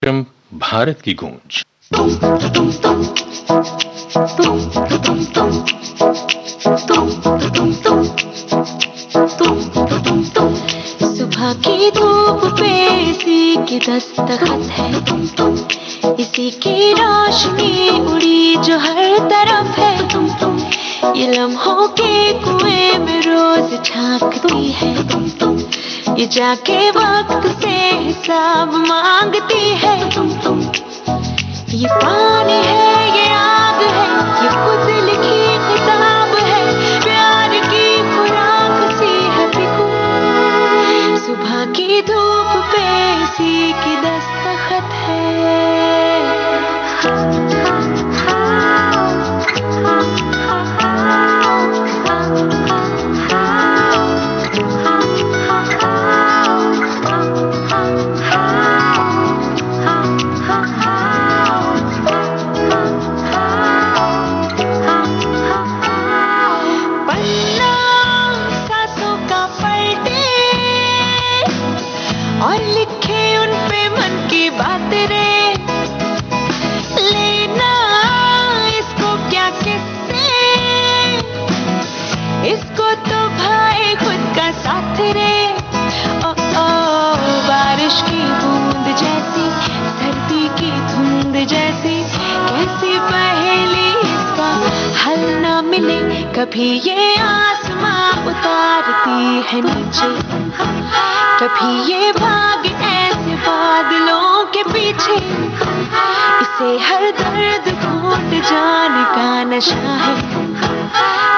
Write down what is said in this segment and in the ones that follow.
कार्यक्रम भारत की गूंज। सुबह की धूप पे इसी की दस्तखत है, इसी की रोशनी उड़ी जो हर तरफ है। ये लम्हों के कुएं में रोज झांकती है, ये जाके वक्त से हिसाब मांगती है। ये पानी है, ये आग है, ये खुद लिखी किताब है, प्यार की खुराक सी है बिल्कुल। सुबह की धूप पे इसी की दस्तखत है। और लिखे उन पे मन की बातें रे, लेना इसको क्या किससे, इसको तो भाई खुद का साथ रे। ओ ओ बारिश की बूंद जैसी, सर्दी की धुंध जैसी, कैसी पहेली इसका हल ना मिले। कभी ये आसमां उतारती है नीचे, कभी ये भाग ऐसे बादलों के पीछे। इसे हर दर्द घोट जाने का नशा है,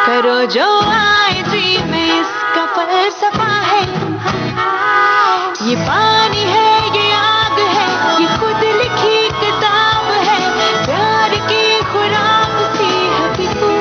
करो जो आए जी में इसका फलसफा है। ये पानी है, ये आग है, ये खुद लिखी किताब है, प्यार की खुराक सी है बिल्कुल।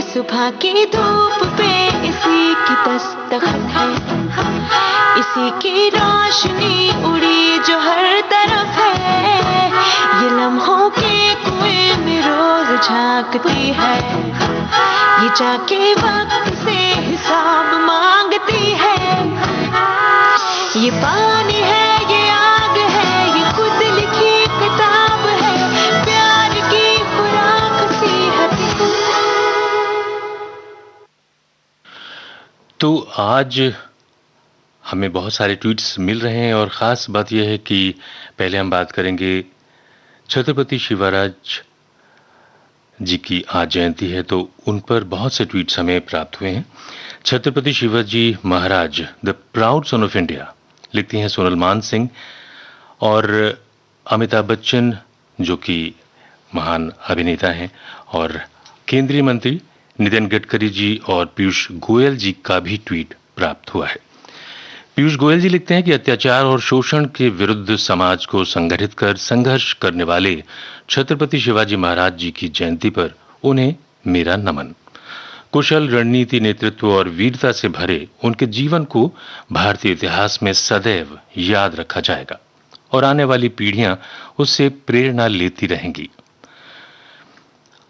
सुबह की धूप पे इसी की दस्तखत है, इसी की रोशनी उड़ी जो हर तरफ है। ये लम्हों के कुएं में रोज झांकती है, ये जाके वक्त से हिसाब मांगती है। ये पानी है, ये आग है, ये खुद लिखी किताब है, प्यार की खुराक सी है बिल्कुल। तो आज हमें बहुत सारे ट्वीट्स मिल रहे हैं और ख़ास बात यह है कि पहले हम बात करेंगे छत्रपति शिवाराज जी की आज जयंती है, तो उन पर बहुत से ट्वीट्स हमें प्राप्त हुए हैं। Chhatrapati Shivaji Maharaj the proud son of India लिखती हैं सोनल मान सिंह, और अमिताभ बच्चन जो कि महान अभिनेता हैं, और केंद्रीय मंत्री नितिन गडकरी जी और पीयूष गोयल जी का भी ट्वीट प्राप्त हुआ है। पीयूष गोयल जी लिखते हैं कि अत्याचार और शोषण के विरुद्ध समाज को संगठित कर संघर्ष करने वाले छत्रपति शिवाजी महाराज जी की जयंती पर उन्हें मेरा नमन। कुशल रणनीति नेतृत्व और वीरता से भरे उनके जीवन को भारतीय इतिहास में सदैव याद रखा जाएगा और आने वाली पीढ़ियां उससे प्रेरणा लेती रहेंगी।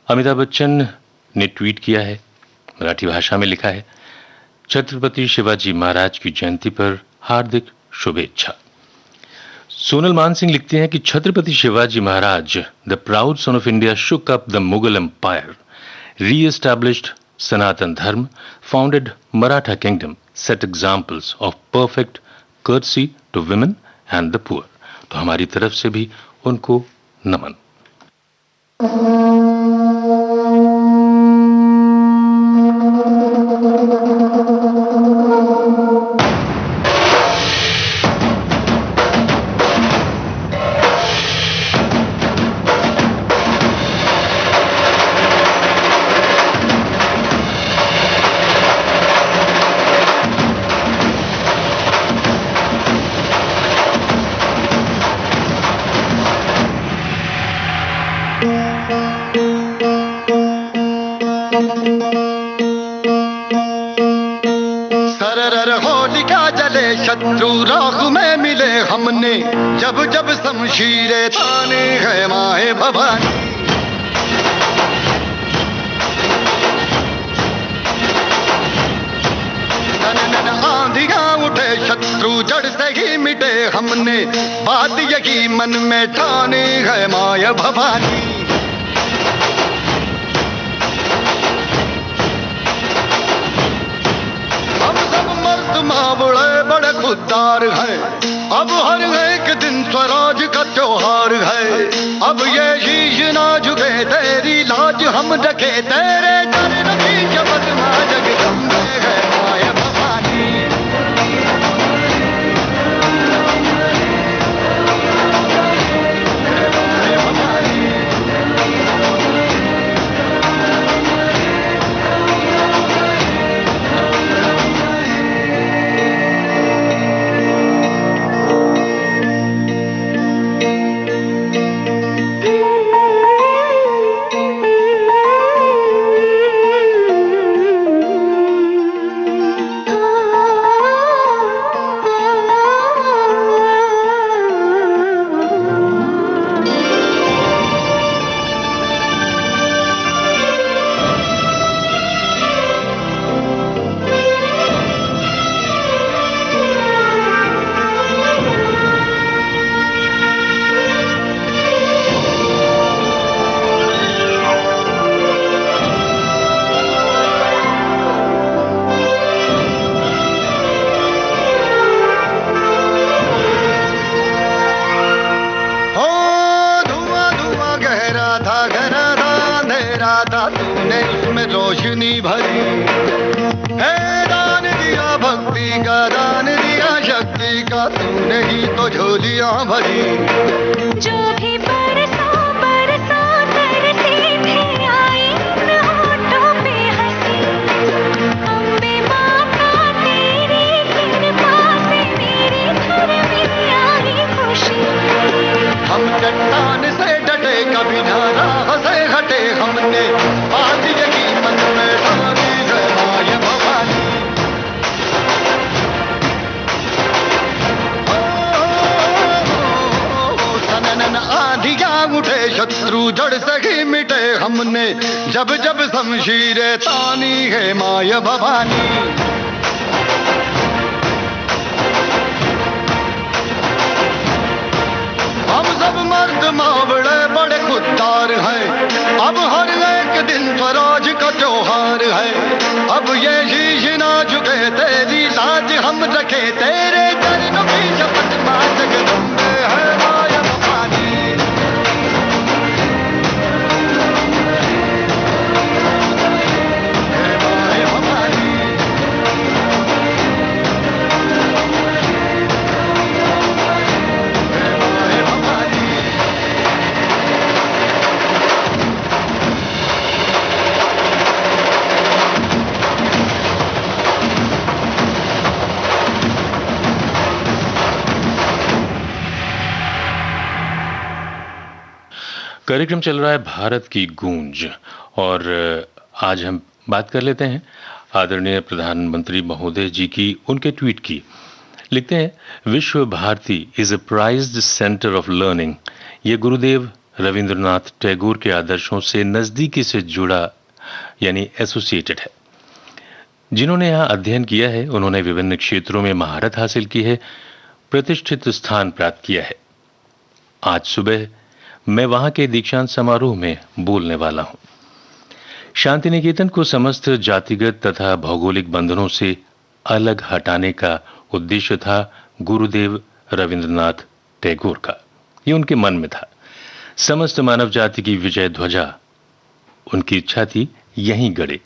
अमिताभ बच्चन ने ट्वीट किया है, मराठी भाषा में लिखा है, छत्रपति शिवाजी महाराज की जयंती पर हार्दिक शुभेच्छा। सोनल मान सिंह लिखते हैं कि Chhatrapati Shivaji Maharaj the proud son of India shook up the Mughal empire, re-established Sanatan Dharma, founded Maratha kingdom, set examples of perfect courtesy to women and the poor। तो हमारी तरफ से भी उनको नमन। सरर होलिका जले शत्रु राख में मिले हमने, जब जब शमशीरें ताने है माए भवानी। आंधियां उठे शत्रु जड़ से ही मिटे हमने, बात यही मन में ठानी है माया भवानी। हम सब मर्द माँ बड़े बड़े खुददार हैं, अब हर एक दिन स्वराज का त्योहार है। अब ये शीश ना झुके तेरी लाज हम रखे, तेरे चरण की शपथ माँ जगदम्बे है माया भवानी। तूने इसमें रोशनी भरी है, दान दिया भक्ति का, दान दिया शक्ति का, तूने ही तो झोलियां भरी। जो भी बरसा बरसा करती थी आई होठों पे हंसी, अम्बे माता तेरी कृपा से मेरे घर में आई खुशी। हम चट्टान से डटे कभी ना राह से हटे, हमने बात यही मन में ठानी है माया भवानी। सनन आंधियां उठे शत्रु जड़ से ही मिटे हमने, जब जब शमशीरें तानी है माया भवानी। हम सब मर्द माँ बड़े बड़े खुददार हैं, अब हर एक दिन स्वराज का त्योहार है। अब ये शीश ना झुके तेरी लाज हम रखे, तेरे चरणों की शपथ माँ जगदम्बे है माया भवानी। कार्यक्रम चल रहा है भारत की गूंज, और आज हम बात कर लेते हैं आदरणीय प्रधानमंत्री महोदय जी की, उनके ट्वीट की। लिखते हैं, Vishwa Bharati is a prized centre of learning. ये गुरुदेव रविंद्रनाथ टैगोर के आदर्शों से नजदीकी से जुड़ा यानी एसोसिएटेड है। जिन्होंने यहाँ अध्ययन किया है उन्होंने विभिन्न क्षेत्रों में महारत हासिल की है, प्रतिष्ठित स्थान प्राप्त किया है। आज सुबह मैं वहां के दीक्षांत समारोह में बोलने वाला हूं। शांति निकेतन को समस्त जातिगत तथा भौगोलिक बंधनों से अलग हटाने का उद्देश्य था गुरुदेव रविंद्रनाथ टैगोर का। ये उनके मन में था। समस्त मानव जाति की विजय ध्वजा उनकी इच्छा थी यहीं गड़े।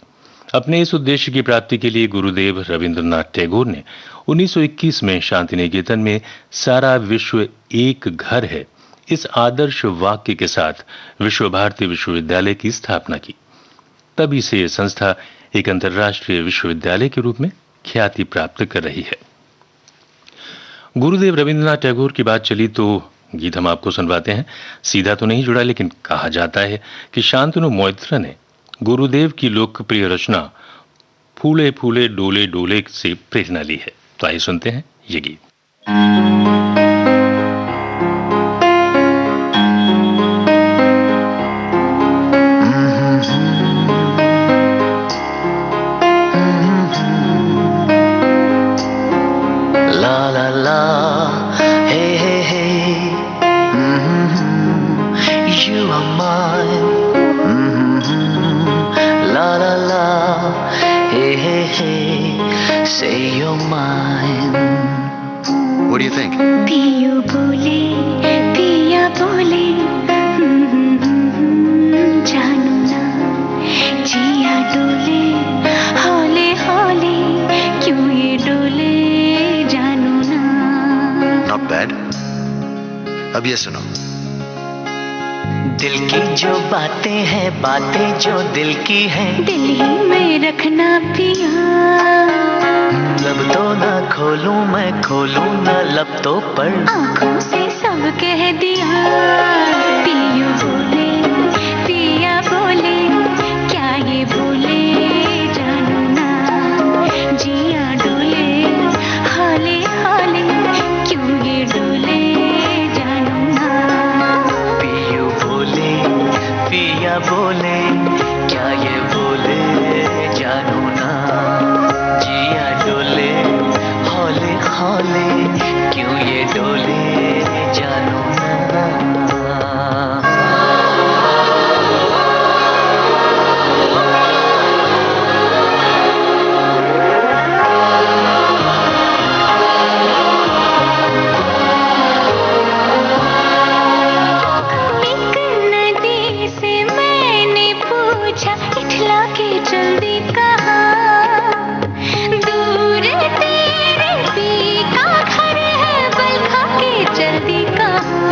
अपने इस उद्देश्य की प्राप्ति के लिए गुरुदेव रविंद्रनाथ टैगोर ने 1921 में शांति निकेतन में सारा विश्व एक घर है इस आदर्श वाक्य के साथ विश्व भारती विश्वविद्यालय की स्थापना की। तभी से यह संस्था एक अंतर्राष्ट्रीय विश्वविद्यालय के रूप में ख्याति प्राप्त कर रही है। गुरुदेव रविंद्रनाथ टैगोर की बात चली तो गीत हम आपको सुनवाते हैं। सीधा तो नहीं जुड़ा, लेकिन कहा जाता है कि शांतनु मोइत्रा ने गुरुदेव की लोकप्रिय रचना फूले फूले डोले डोले से प्रेरणा ली है। तो आइए सुनते हैं ये गीत। What do you think? पियो बोले पिया बोले जानू ना जिया डोले हौले हौले क्यों ये डोले जानू ना। Not bad. अब ये सुनो। दिल की जो बातें हैं, बातें जो दिल की हैं, दिल ही में रखना पिया। लब तो ना खोलूं मैं, खोलूं ना लब तो पर आँखों से सब कह दिया। पियो बोले पिया बोले क्या ये बोले जानू ना जिया डोले हौले हौले क्यों ये डोले जानू ना। पियो बोले पिया बोले क्या ये बोले जानू ना जिया डोले हौले हौले क्यों ये डोले जानू ना। जल्दी कहा दूर तेरे पी का घर है बलखा के जल्दी कहा।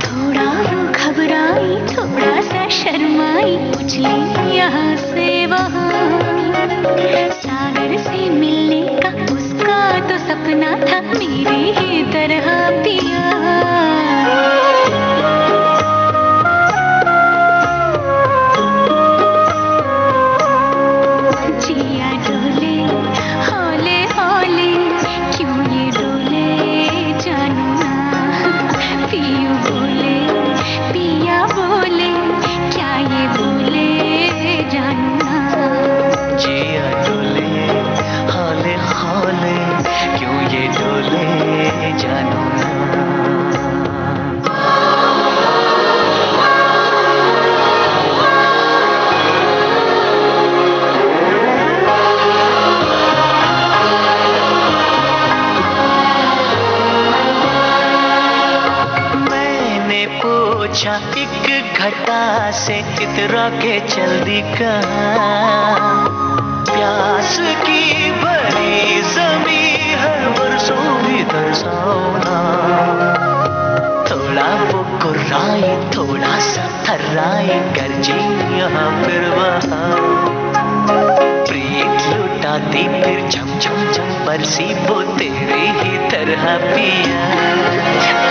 थोड़ा वो घबराई थोड़ा सा शर्माई उछली यहाँ से वहाँ। सागर से मिलने का उसका तो सपना था मेरी ही तरह पिया। एक घटा से इतरा के जल्दी कहा। प्यास की भरी जमी हर वर्षों भी दर्शाओना। थोड़ा वो कुर्राई थोड़ा सा थर्राई गर्जी यहाँ फिर वहाँ। प्रीत लुटाती फिर झम झम झम बरसी वो तेरी ही तरह पिया।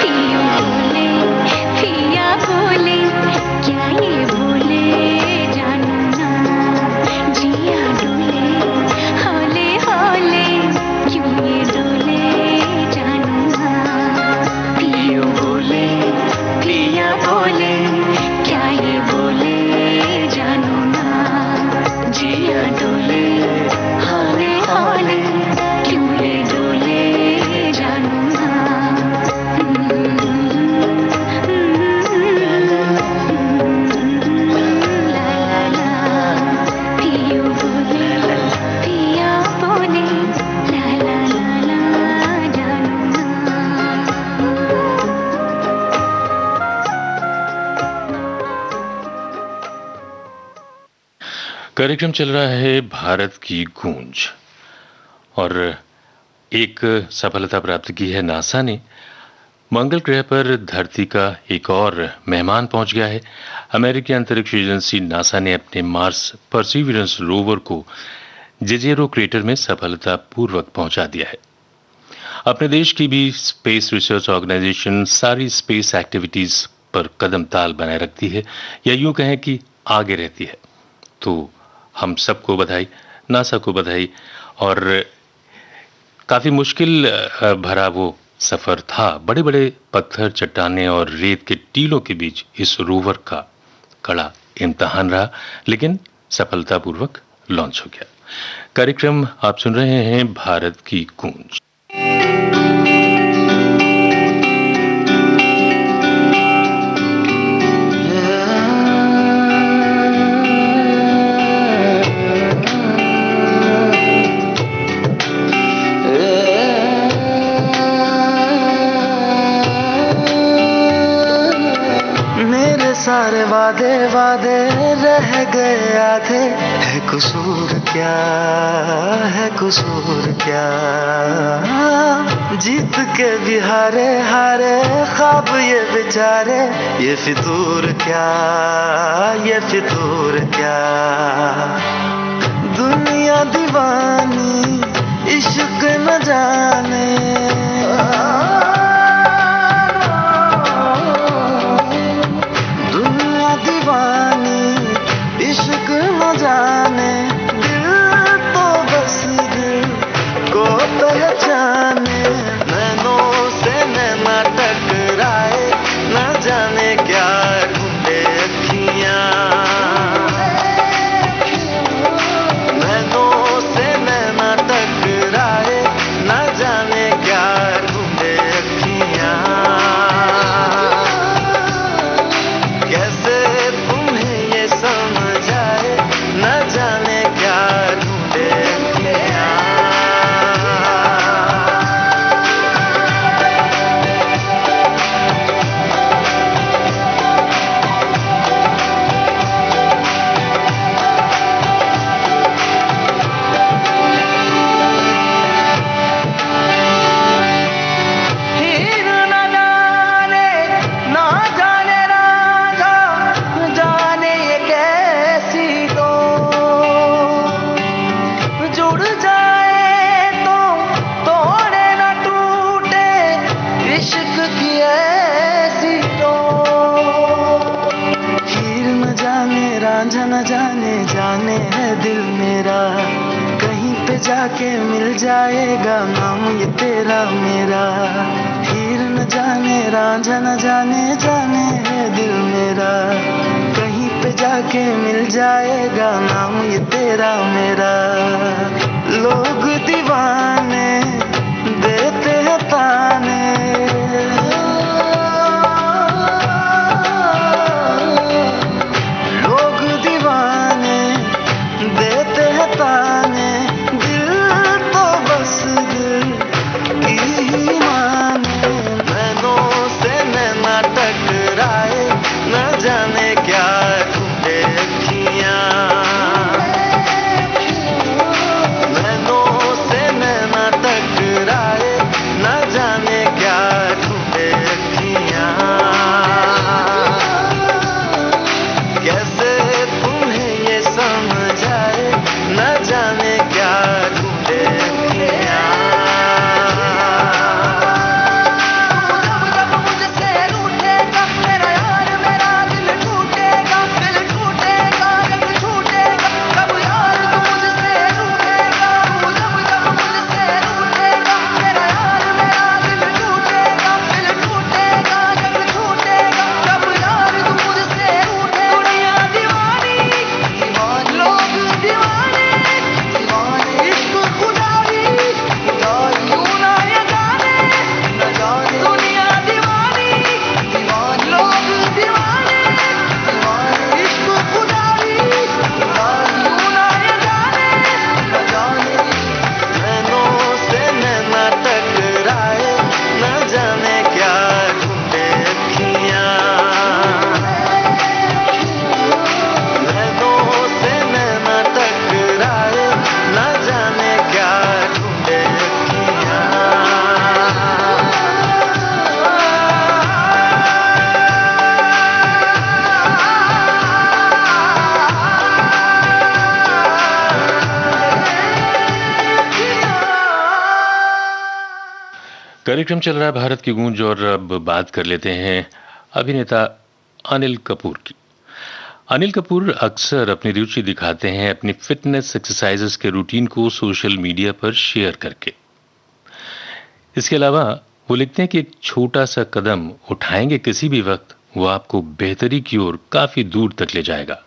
पियो बोले पिया बोले क्या ये बोले जानू ना जिया डोले हौले हौले क्यों ये डोले जानू ना। पियो बोले पिया बोले क्या ये बोले जानू ना जिया डोले हौले हौले क्यों ये डोले जानू ना। कार्यक्रम चल रहा है भारत की गूंज और एक सफलता प्राप्त की है नासा ने। मंगल ग्रह पर धरती का एक और मेहमान पहुंच गया है। अमेरिकी अंतरिक्ष एजेंसी नासा ने अपने मार्स परसिवियरेंस रोवर को जेजेरो क्रेटर में सफलतापूर्वक पहुंचा दिया है। अपने देश की भी स्पेस रिसर्च ऑर्गेनाइजेशन सारी स्पेस एक्टिविटीज पर कदम ताल बनाए रखती है या यूं कहें कि आगे रहती है। तो हम सबको बधाई। नासा को बधाई। और काफ़ी मुश्किल भरा वो सफ़र था। बड़े-बड़े पत्थर, चट्टानें और रेत के टीलों के बीच इस रोवर का कड़ा इम्तिहान रहा, लेकिन सफलतापूर्वक लॉन्च हो गया। कार्यक्रम आप सुन रहे हैं भारत की गूंज। सारे वादे वादे रह गए आधे, है कसूर क्या, है कसूर क्या। जीत के भी हारे हारे ख्वाब ये बेचारे, ये फितूर क्या, ये फितूर क्या। दुनिया दीवानी इश्क न जाने, इश्क न जाने, दिल तो बस दिल को पहचाने। नैनों से नैना टकराए, न जाने क्या ढूंढे अखियां। नैनों से नैना टकराए, न जाने क्या ढूंढे अखियां। कैसे तुम्हें ये समझ आए, न जाने क्या ढूंढे अखियां। न जाने जाने है दिल मेरा, कहीं पे जाके मिल जाएगा नाम ये तेरा मेरा। हीर न जाने रांझा न जाने जाने है दिल मेरा, कहीं पे जाके मिल जाएगा नाम ये तेरा मेरा। लोग दीवाने देते हैं ताने, देते हैं ताने, दिल तो बस दिल की ही माने। नैनों से नैना टकराए, न जाने क्या ढूंढे अखियां। नैनों से नैना टकराए, न जाने क्या ढूंढे अखियां। कैसे तुम्हें ये समझ आए, न जाने क्या ढूंढे अखियां। जब मुझसे रूठेगा मेरा यार, मेरा दिल टूटेगा, दिल टूटेगा, दिल टूटेगा। कब यार तू मुझसे रूठेगा, जब मुझसे रूठेगा मेरा यार, मेरा दिल टूटेगा, दिल टूटेगा, दिल टूटेगा। कब यार तू मुझसे रूठेगा। दुनिया दीवानी, लोग दीवाने, इश्क खुदा भी यूं ना ये जाने, न जाने। दुनिया दीवानी, लोग दीवाने, इश्क खुदा भी यूं ना ये जाने, न जाने। नैनों से नैना टकराए, न जाने क्या ढूंढे अखियां। नैनों से नैना टकराए, न जाने क्या ढूंढे अखियां। कार्यक्रम चल रहा है भारत की गूंज और अब बात कर लेते हैं अभिनेता अनिल कपूर की। अनिल कपूर अक्सर अपनी रुचि दिखाते हैं अपनी फिटनेस एक्सरसाइजेस के रूटीन को सोशल मीडिया पर शेयर करके। इसके अलावा वो लिखते हैं कि एक छोटा सा कदम उठाएंगे किसी भी वक्त, वो आपको बेहतरी की ओर काफी दूर तक ले जाएगा।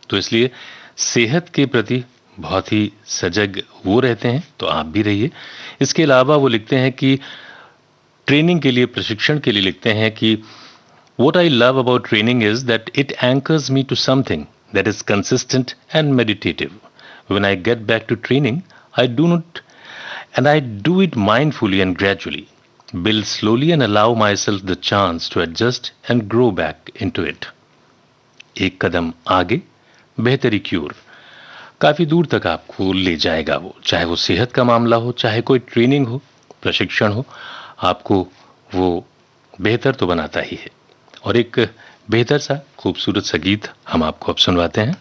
तो इसलिए सेहत के प्रति बहुत ही सजग वो रहते हैं, तो आप भी रहिए। इसके अलावा वो लिखते हैं कि ट्रेनिंग के लिए, प्रशिक्षण के लिए लिखते हैं कि what I love about training is that it anchors me to something that is consistent and meditative. When I get back to training, I do it mindfully and gradually, build slowly and allow myself the chance to adjust and grow back into it. एक कदम आगे बेहतरी की ओर काफी दूर तक आपको ले जाएगा वो, चाहे वो सेहत का मामला हो, चाहे कोई ट्रेनिंग हो, प्रशिक्षण हो, आपको वो बेहतर तो बनाता ही है। और एक बेहतर सा खूबसूरत सा गीत हम आपको अब सुनवाते हैं।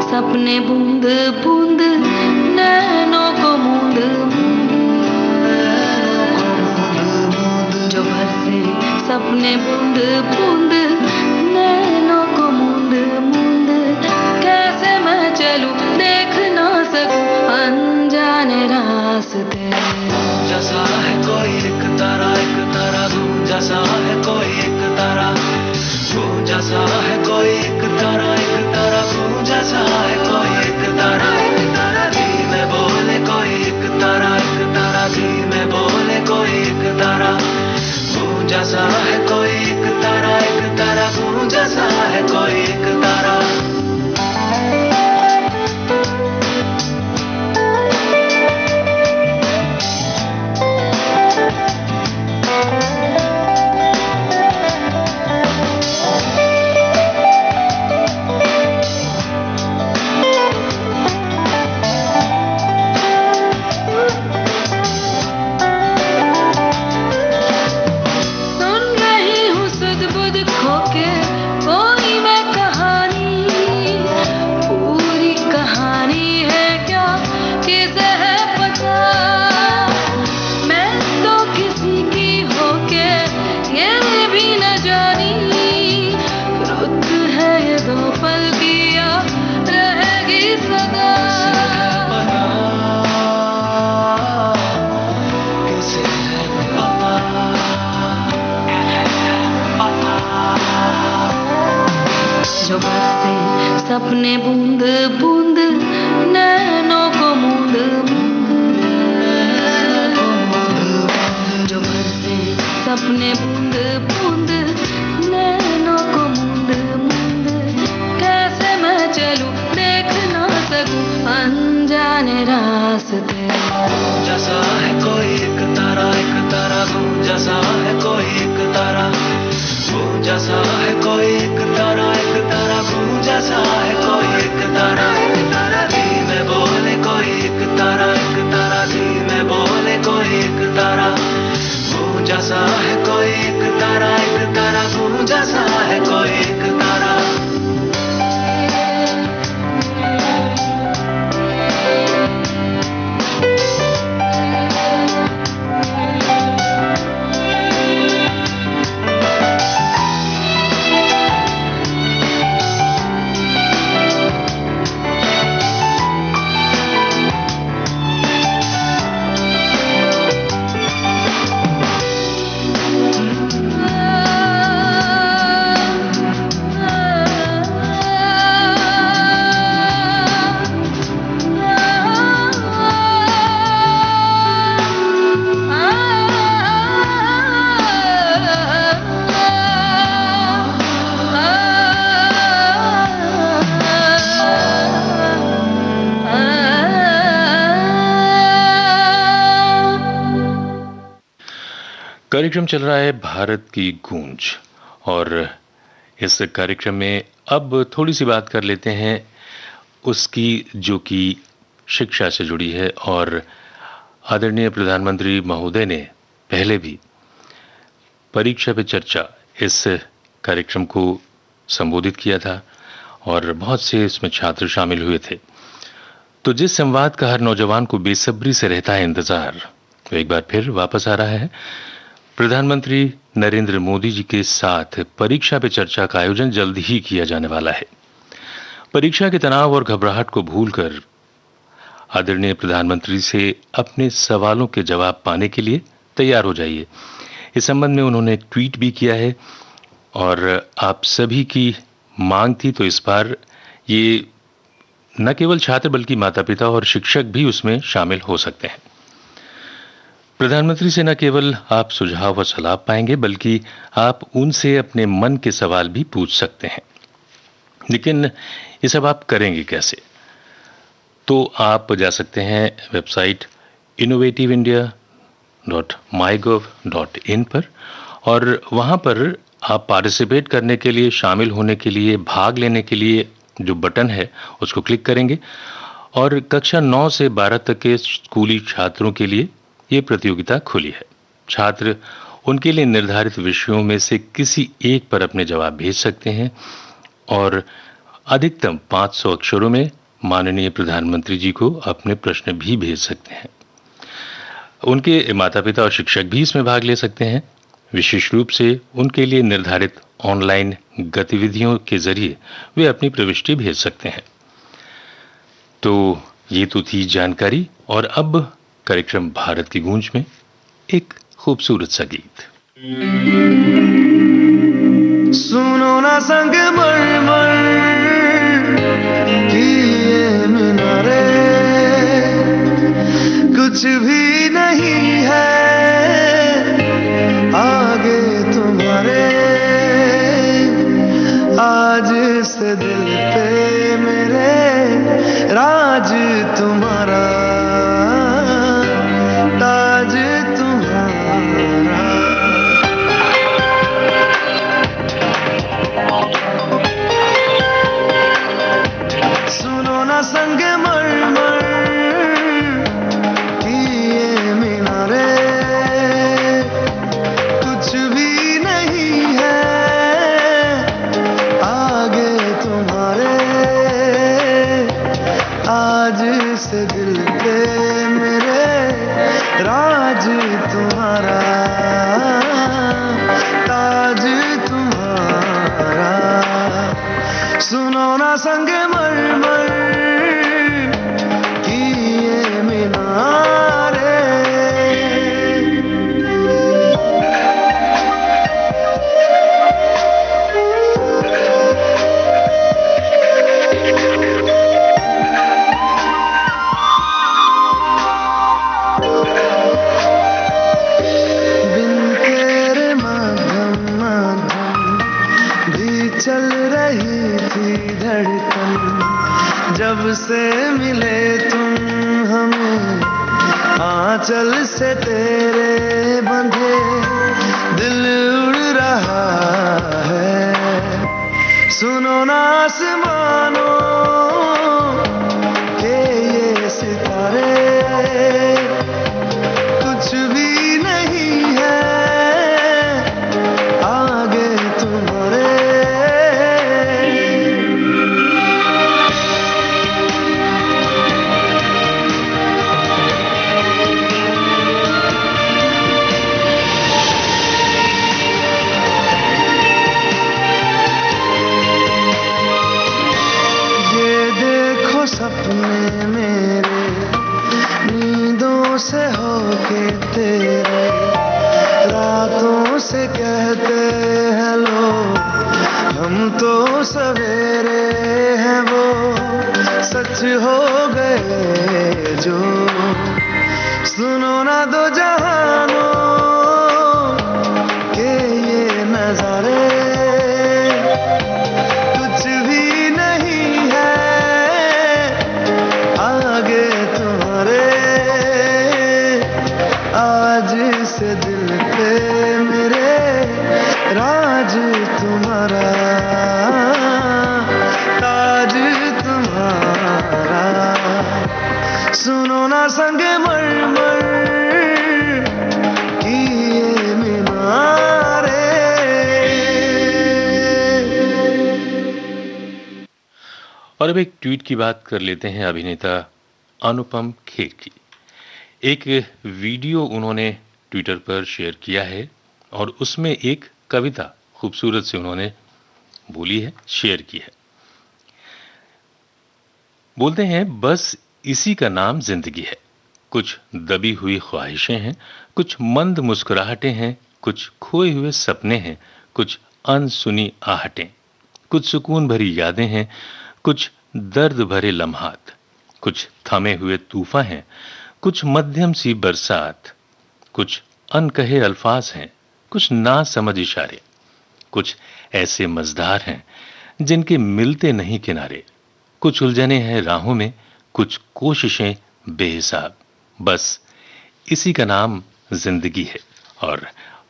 सपने बूंद बूंद नैनों को मूंद जो बरसे सपने बूंद बूंद नैनों को मूंद मूंद कैसे मैं चलूं देख ना सकूं अनजाने रास्ते। जैसा है कोई एक तारा गूंजा सा है कोई एक तारा गूंजा सा है कोई एक तारा गूंजा सा है कोई एक तारा धीमे बोले कोई एक तारा धीमे बोले कोई एक तारा गूंजा सा है कोई एक तारा गूंजा सा है कोई एक तारा। जो बरसे सपने बूंद बूंद नैनों को मूंद जो बरसे सपने बूंद बूंद नैनों को मूंद मूंद कैसे मैं चलूं देख ना सकूं अनजाने रास्ते। जैसा है कोई एक तारा गूंजा सा है कोई एक तारा गूंजा सा है कोई एक तारा गूंजा सा है कोई एक तारा धीमे बोले कोई एक तारा धीमे बोले कोई एक तारा गूंजा सा है कोई एक तारा गूंजा सा है कोई एक तारा। कार्यक्रम चल रहा है भारत की गूंज और इस कार्यक्रम में अब थोड़ी सी बात कर लेते हैं उसकी जो कि शिक्षा से जुड़ी है और आदरणीय प्रधानमंत्री महोदय ने पहले भी परीक्षा पे चर्चा इस कार्यक्रम को संबोधित किया था और बहुत से इसमें छात्र शामिल हुए थे। तो जिस संवाद का हर नौजवान को बेसब्री से रहता है इंतजार, वो एक बार फिर वापस आ रहा है। प्रधानमंत्री नरेंद्र मोदी जी के साथ परीक्षा पे चर्चा का आयोजन जल्द ही किया जाने वाला है। परीक्षा के तनाव और घबराहट को भूलकर आदरणीय प्रधानमंत्री से अपने सवालों के जवाब पाने के लिए तैयार हो जाइए। इस संबंध में उन्होंने एक ट्वीट भी किया है और आप सभी की मांग थी, तो इस बार ये न केवल छात्र बल्कि माता पिता और शिक्षक भी उसमें शामिल हो सकते हैं। प्रधानमंत्री से न केवल आप सुझाव और सलाह पाएंगे बल्कि आप उनसे अपने मन के सवाल भी पूछ सकते हैं। लेकिन ये सब आप करेंगे कैसे? तो आप जा सकते हैं वेबसाइट innovativeIndia.mygov.in पर और वहाँ पर आप पार्टिसिपेट करने के लिए, शामिल होने के लिए, भाग लेने के लिए जो बटन है उसको क्लिक करेंगे और कक्षा 9 से 12 तक के स्कूली छात्रों के लिए ये प्रतियोगिता खुली है। छात्र उनके लिए निर्धारित विषयों में से किसी एक पर अपने जवाब भेज सकते हैं और अधिकतम 500 अक्षरों में माननीय प्रधानमंत्री जी को अपने प्रश्न भी भेज सकते हैं। उनके माता पिता और शिक्षक भी इसमें भाग ले सकते हैं। विशेष रूप से उनके लिए निर्धारित ऑनलाइन गतिविधियों के जरिए वे अपनी प्रविष्टि भेज सकते हैं। तो ये तो थी जानकारी और अब कार्यक्रम भारत की गूंज में एक खूबसूरत सा गीत। सुनो ना संग मरमर की ये मीनारे, कुछ भी नहीं है आगे तुम्हारे, आज से दिल पे मेरे राज तुम्हारा, ताज तुम्हारा। सुनो ना संग मरमर की ये मीनारे, कुछ भी नहीं है आगे तुम्हारे, आज से दिल पे मेरे राज तुम्हारा, ताज तुम्हारा। सुनो ना संग मरमर की ये मीनारे। बिन तेरे मध्यम मध्यम भी चल रही थी धड़कन, जब से मिले तुम हमें आंचल से तेरे बंधे, दिल उड़ रहा है। सुनो ना आसमानों के ये सितारे, कुछ भी नहीं है आगे तुम्हारे, सपने मेरे नींदों से होके तेरे, रातों से कहते हैं लोग हम तो सवेरे हैं, वो सच हो गए जो। सुनो ना दो जहानों के ये नजारे, कुछ भी नहीं है आगे तुम्हारे, आज से दिल पे संगमरमर की ये मीनारे। और अब एक ट्वीट की बात कर लेते हैं अभिनेता अनुपम खेर की। एक वीडियो उन्होंने ट्विटर पर शेयर किया है और उसमें एक कविता खूबसूरत से उन्होंने बोली है, शेयर की है। बोलते हैं, बस इसी का नाम जिंदगी है। कुछ दबी हुई ख्वाहिशें हैं, कुछ मंद मुस्कुराहटें हैं, कुछ खोए हुए सपने हैं, कुछ अनसुनी आहटें, कुछ सुकून भरी यादें हैं, कुछ दर्द भरे लम्हात, कुछ थमे हुए तूफान हैं, कुछ मध्यम सी बरसात, कुछ अनकहे अल्फाज हैं, कुछ ना समझ इशारे, कुछ ऐसे मझधार हैं जिनके मिलते नहीं किनारे, कुछ उलझने हैं राहों में, कुछ कोशिशें बेहिसाब, बस इसी का नाम जिंदगी है। और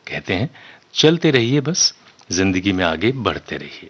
कहते हैं, चलते रहिए, बस जिंदगी में आगे बढ़ते रहिए।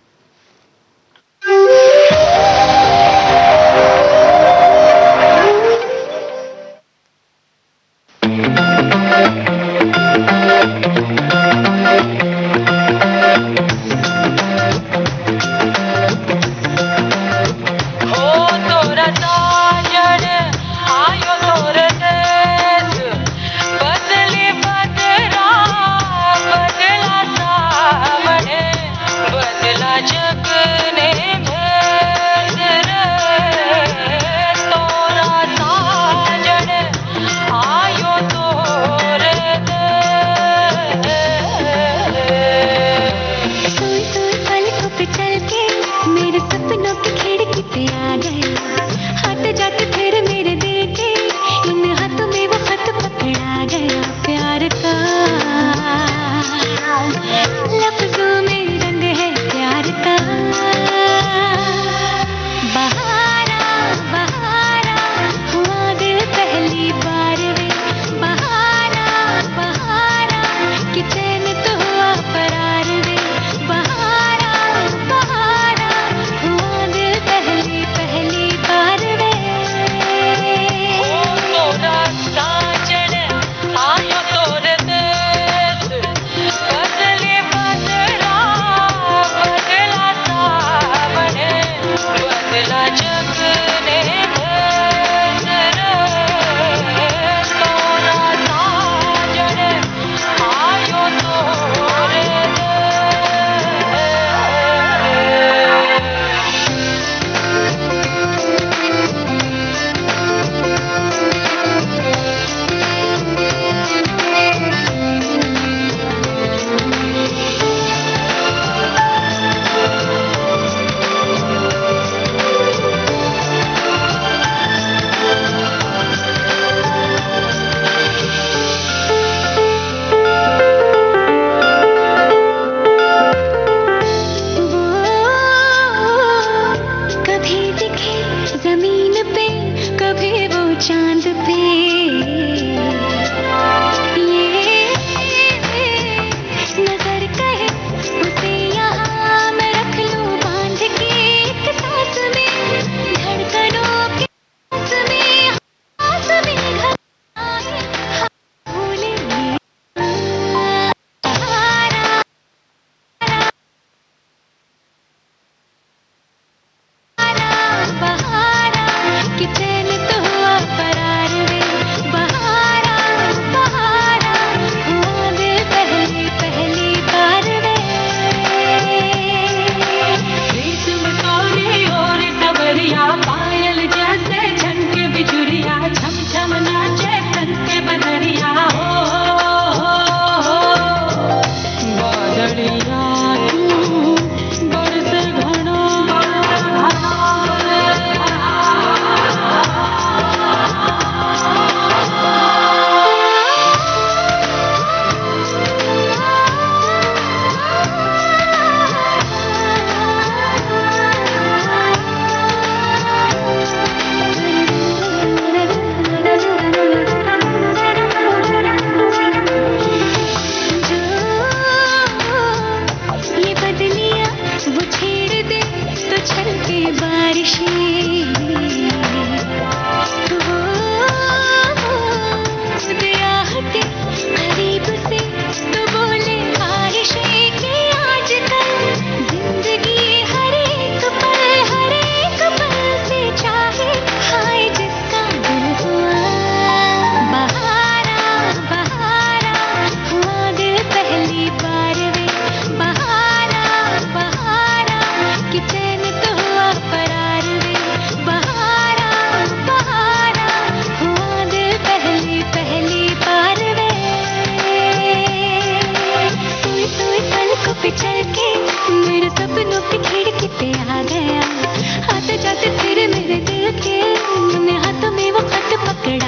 कि चैन तो हुआ फरार वे।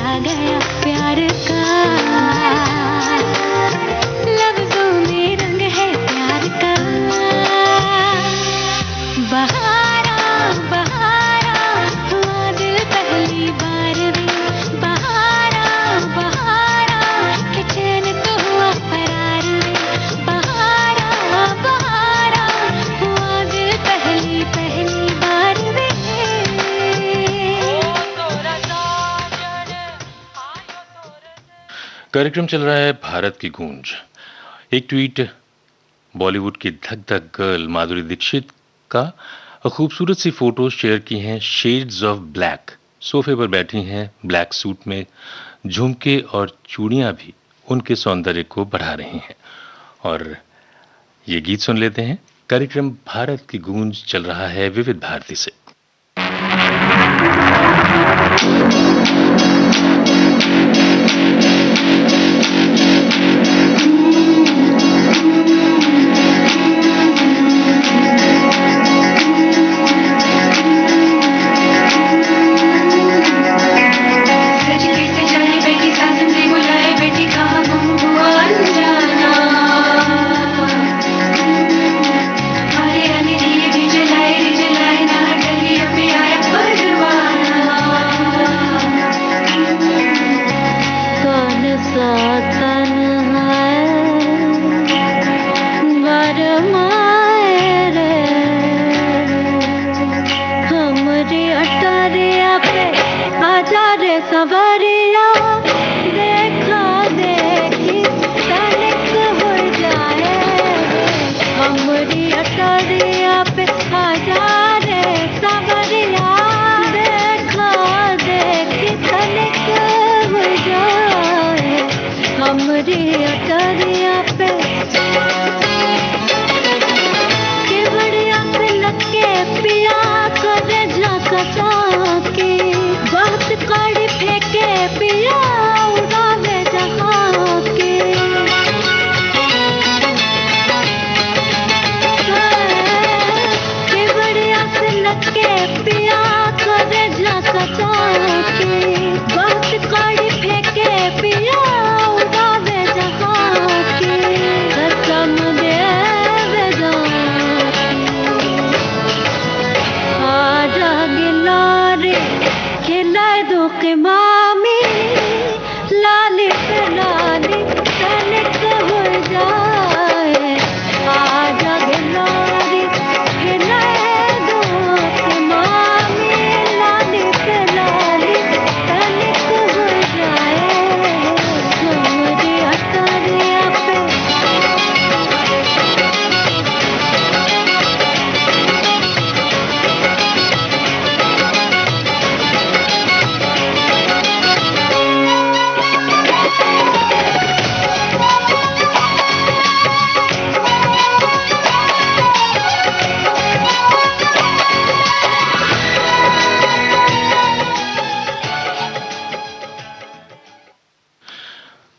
आ गया प्यार का, लफ्जों में रंग है प्यार का। बहारा बहारा हुआ दिल पहली बार रे, बहारा बहारा के चैन तो हुआ फरार रे, बहारा बहारा हुआ दिल पहली बार रे। कार्यक्रम चल रहा है भारत की गूंज। एक ट्वीट बॉलीवुड की धक धक गर्ल माधुरी दीक्षित का खूबसूरत सी फोटो शेयर की हैं शेड्स ऑफ ब्लैक। सोफे पर बैठी हैं ब्लैक सूट में, झुमके और चूड़ियां भी उनके सौंदर्य को बढ़ा रही हैं। और ये गीत सुन लेते हैं। कार्यक्रम भारत की गूंज चल रहा है विविध भारती से।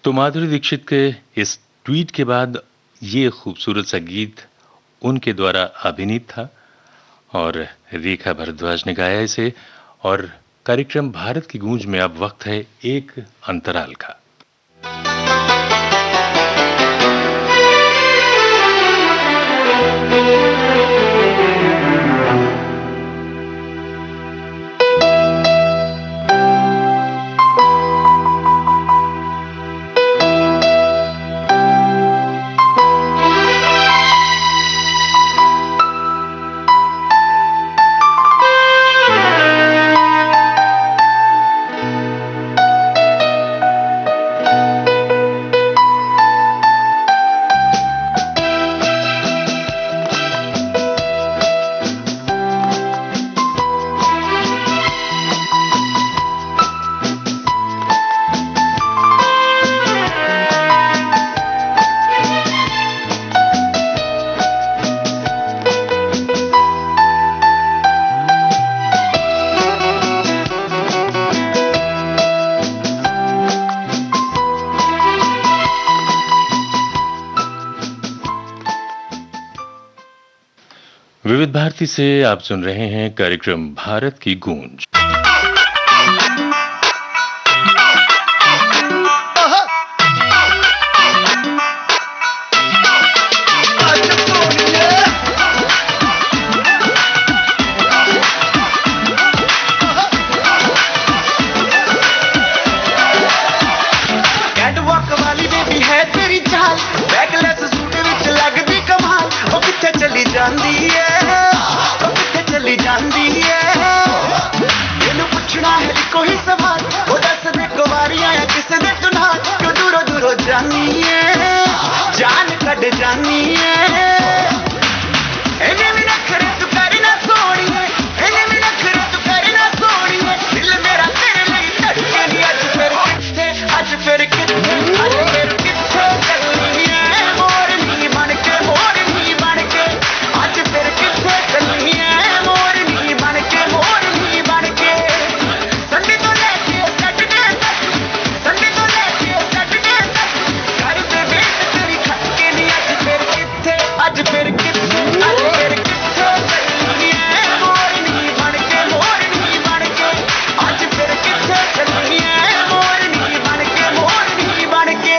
तो माधुरी दीक्षित के इस ट्वीट के बाद ये खूबसूरत सा गीत उनके द्वारा अभिनीत था और रेखा भारद्वाज ने गाया इसे। और कार्यक्रम भारत की गूंज में अब वक्त है एक अंतराल का। विविध भारती से आप सुन रहे हैं कार्यक्रम भारत की गूंज। चली जांदी है किथे चली जांदी है मैनू पुछना है कोई सवाल वो दस दे कुवारियां या किस दे तू नाल क्यों दूरों दूरों जानी है जान कट जानी है इन्हें भी नखरे तू करना सोनी है इन्हें भी नखरे तू करना सोनी है दिल मेरा तेरे लिए धड़के नहीं आज फिर किथे आज फिर किथे चलनी है मोरनी बन के आज फिर किथे चलनी है मोरनी बन के संडे तो लेके सैटरडे तक संडे तो लेके सैटरडे तक घर पे वेट तेरी खटके नहीं आज फिर किथे चलनी है मोरनी बन के आज फिर किथे चलनी है मोरनी बन के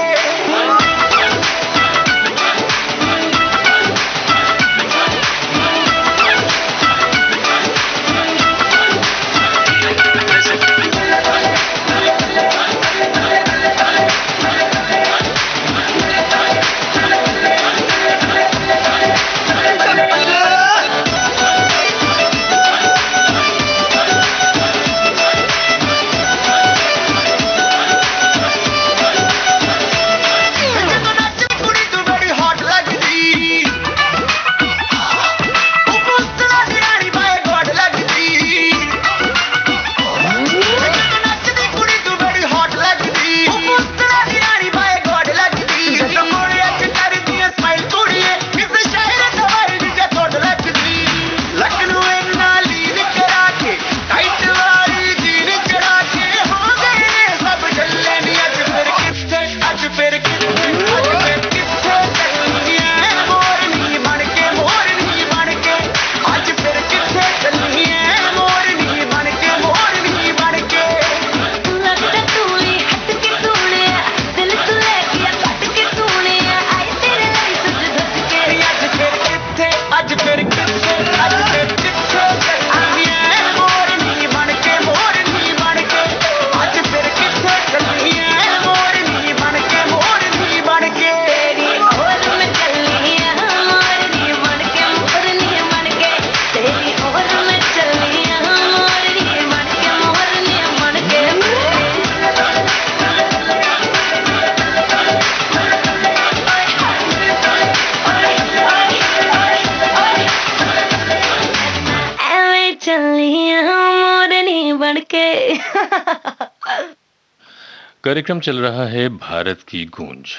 कार्यक्रम चल रहा है भारत की गूंज।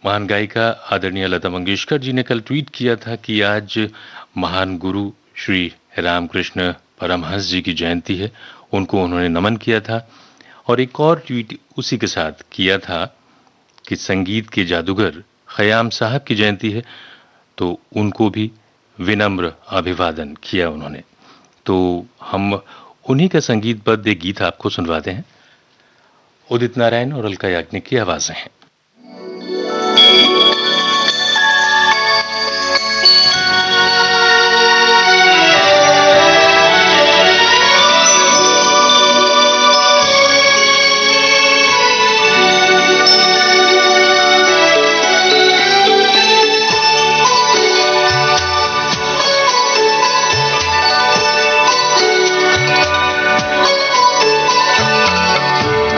महान गायिका आदरणीय लता मंगेशकर जी ने कल ट्वीट किया था कि आज महान गुरु श्री रामकृष्ण परमहंस जी की जयंती है। उनको उन्होंने नमन किया था और एक और ट्वीट उसी के साथ किया था कि संगीत के जादूगर खयाम साहब की जयंती है, तो उनको भी विनम्र अभिवादन किया उन्होंने। तो हम उन्हीं का संगीतबद्ध एक गीत आपको सुनवाते हैं। उदित नारायण और अलका याग्निक की आवाजें हैं।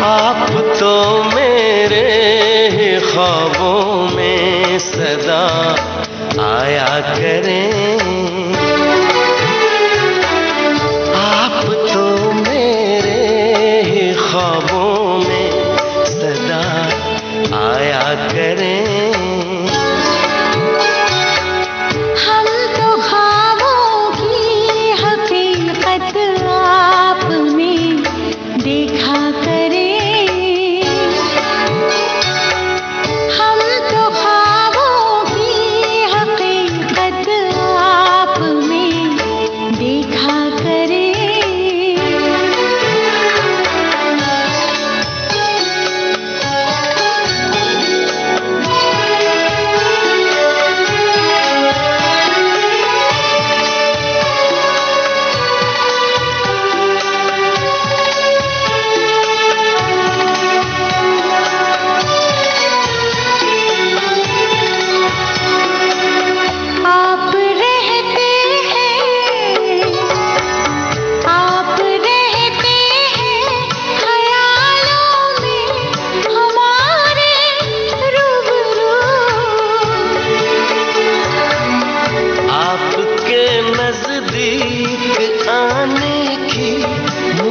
आप तो मेरे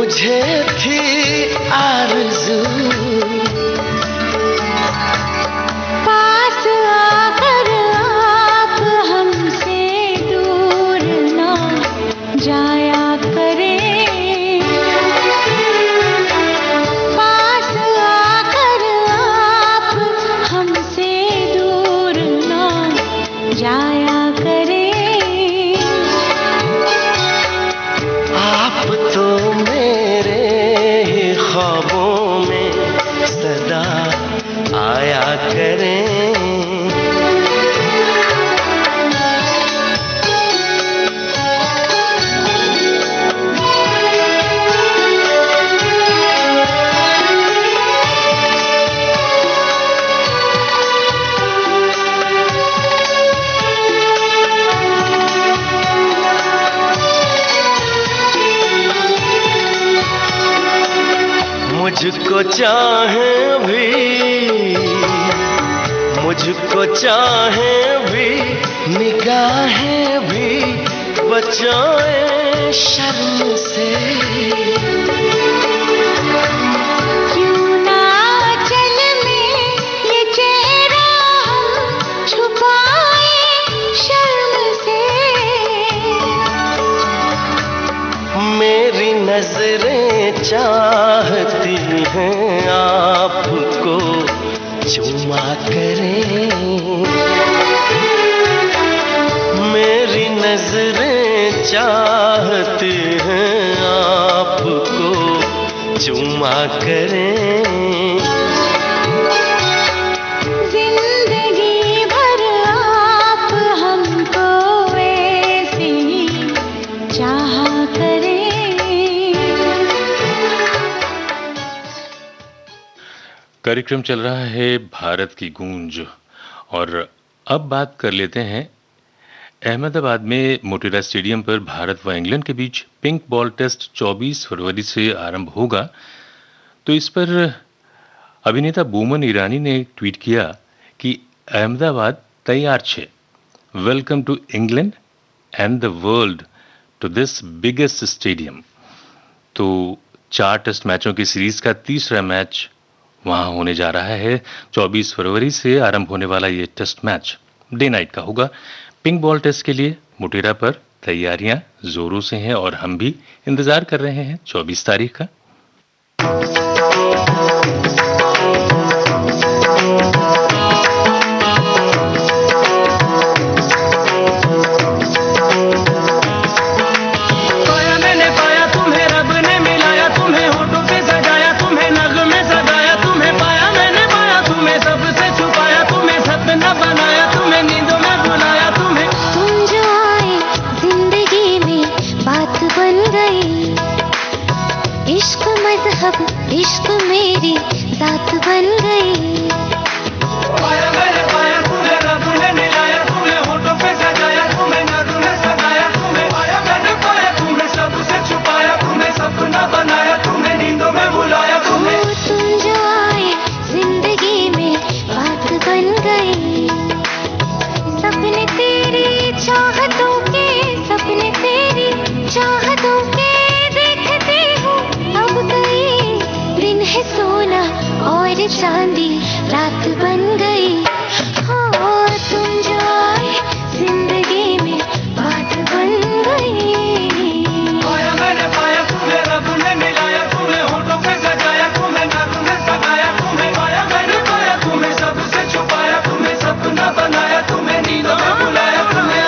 मुझे थी आरज़ू, पास आकर आप हमसे दूर ना जाया करें, पास आकर आप हमसे दूर ना जाया करें। आप तो मेरे ही ख्वाबों में सदा आया करें। मुझको चाहे भी, मुझको चाहे भी, निगाहें भी बचाए शर्म से। क्यों ना चल में ये चेहरा हम छुपाए शर्म से। मेरी नजरें चाहती हैं आपको चुमा करें, मेरी नजरें चाहती हैं आपको चुमा करें। जिंदगी भर आप हमको ऐसे ही चाहा करें। कार्यक्रम चल रहा है भारत की गूंज और अब बात कर लेते हैं अहमदाबाद में मोटेरा स्टेडियम पर भारत व इंग्लैंड के बीच पिंक बॉल टेस्ट 24 फरवरी से आरंभ होगा। तो इस पर अभिनेता बोमन ईरानी ने ट्वीट किया कि अहमदाबाद तैयार छे, welcome to England and the world to this biggest stadium. तो 4 टेस्ट मैचों की सीरीज का तीसरा मैच वहां होने जा रहा है। 24 फरवरी से आरंभ होने वाला ये टेस्ट मैच डे नाइट का होगा। पिंक बॉल टेस्ट के लिए मोटेरा पर तैयारियां जोरों से हैं और हम भी इंतजार कर रहे हैं 24 तारीख का। इश्क मजहब इश्क मेरी जात बन गई। पाया मैंने पाया तुम्हें, रब ने मिलाया तुम्हें, होठों पे सजाया तुम्हें, नग में सजाया तुम्हें। पाया मैंने पाया तुम्हें, सबसे छुपाया तुम्हें, सपना बनाया तुम्हें, नींदों में बुलाया तुम्हें। तुम जो आए जिंदगी में बात बन गई। सपने तेरी चाहतों के, सपने तेरी चाहतों के देखते हो अब गई। दिन है सोना और चांदी रात बन गई। हाँ तुम जो आए जिंदगी में बात बन गई। पाया मैंने पाया तुम्हें, रब ने मिलाया तुम्हें, होठों पे सजाया तुम्हें, नग में सजाया तुम्हें। पाया मैंने पाया तुम्हें, सबसे छुपाया तुम्हें, सपना बनाया तुम्हें, नींदों में बुलाया तुम्हें।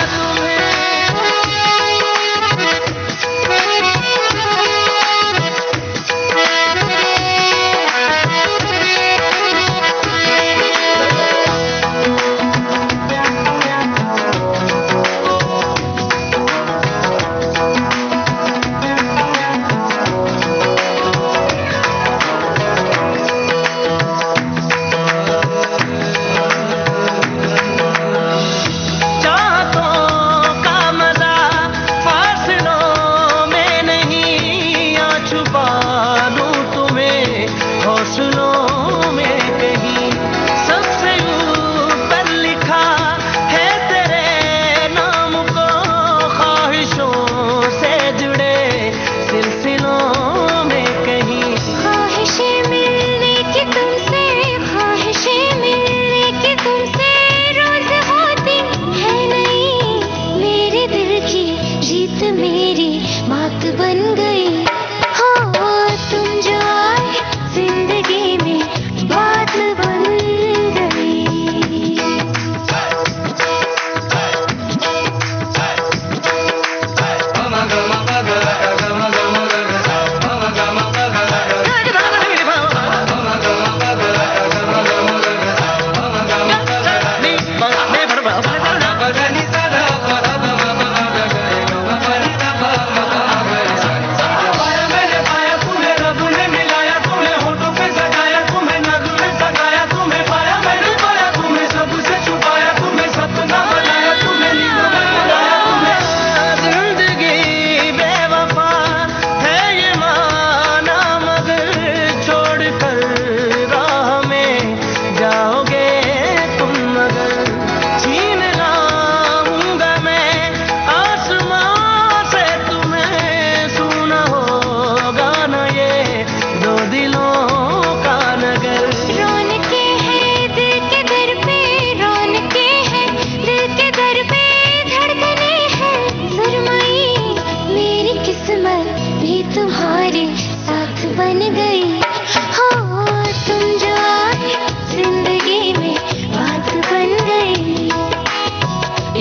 दिलों का नगर। रौनके हैं दिल के दर पे, रौनके हैं दिल के दर पे, धड़कने हैं सरमाई। मेरी किस्मत भी तुम्हारे साथ बन गई। हो तुम जो आए जिंदगी में बात बन गई।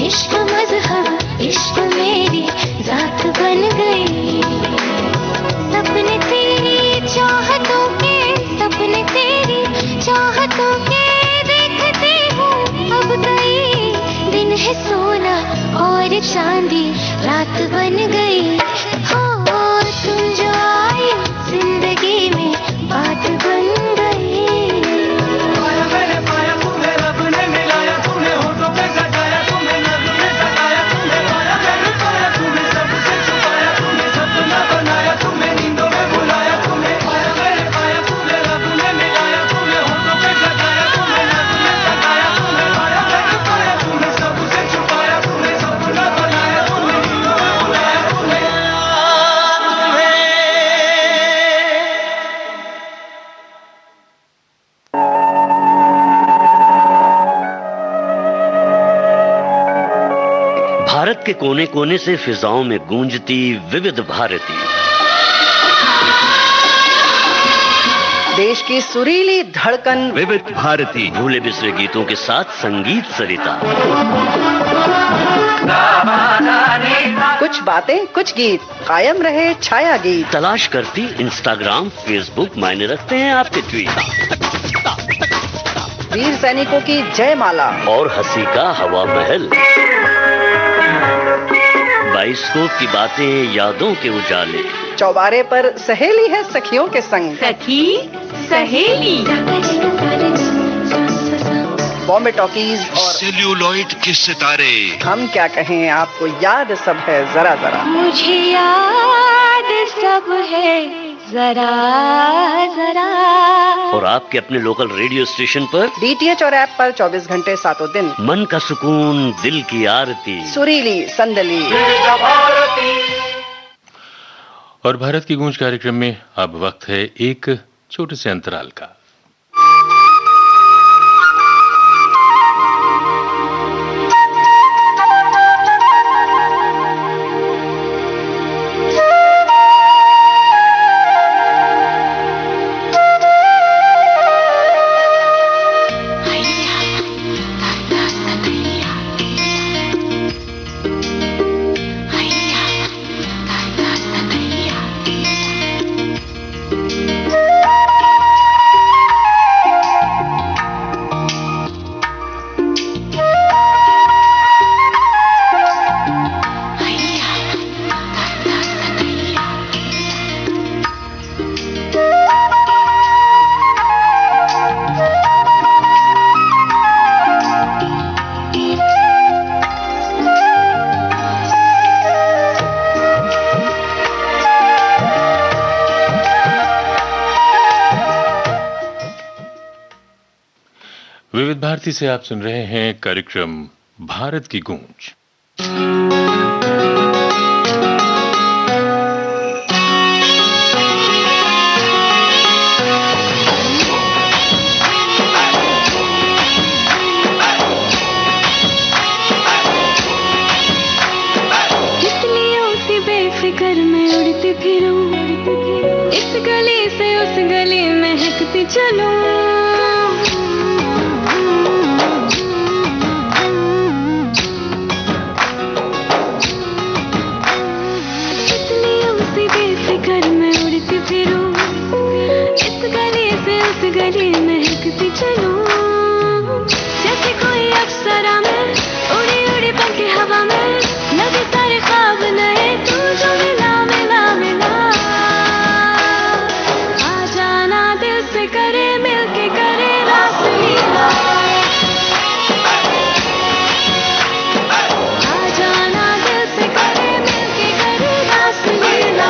इश्क मजहब इश्क मेरी जात बन गई। सपने तेरी चाहतों के, सपने तेरी चाहतों के देखती हूँ अब कई दिन है सोना और चांदी रात बन गई। हो तुम जो आए जिंदगी में बात बन गई। पाया मैंने पाया तुम्हें, रब ने मिलाया तुम्हें, होठों पे सजाया तुम्हें, नज़्म में सजाया तुम्हें। पाया मैंने पाया तुम्हें, सबसे छुपाया तुम्हें, सपना बनाया तुम्हें, नींदों में बुलाया तुम्हें। पाया मैंने पाया तुम्हें, रब ने मिलाया तुम्हें, होठों पे सजाया तुम्हें, नज़्म में सजाया तुम्हें। पाया मैंने पाया तुम्हें, सबसे छुपाया तुम्हें, सपना बनाया तुम्हें, नींदों में बुलाया तुम्हें। भारत के कोने कोने से फिजाओं में गूंजती विविध भारती, देश की सुरीली धड़कन विविध भारती, भूले बिसरे गीतों के साथ संगीत सरिता। कुछ बातें कुछ गीत, कायम रहे छाया गीत। तलाश करती इंस्टाग्राम फेसबुक, मायने रखते हैं आपके ट्वीट। वीर सैनिकों की जयमाला और हंसी का हवा महल, बाइस्कोप की बातें यादों के उजाले। चौबारे पर सहेली है सखियों के संग। सखी सहेली, बॉम्बे टॉकीज और सेल्यूलॉइड के सितारे। हम क्या कहें, आपको याद सब है जरा जरा। मुझे याद सब है जरा जरा। और आपके अपने लोकल रेडियो स्टेशन पर, डीटीएच और ऐप पर 24 घंटे सातों दिन। मन का सुकून, दिल की आरती, सुरीली संदली। और भारत की गूंज कार्यक्रम में अब वक्त है एक छोटे से अंतराल का। विविध भारती से आप सुन रहे हैं कार्यक्रम भारत की गूंज। तितलियों सी बेफिक्र मैं उड़ती फिरूं, इस गली से उस गली महकती चलूं। गली महकती चलूं, जैसे कोई अप्सरा में उड़ी उड़ी पंखी हवा में, लगे सारे ख्वाब नए तू जो मिला मिला मिला। आ जाना दिल से करे मिलके करे रास लीला। आ जाना दिल से करे मिलके करे रास लीला।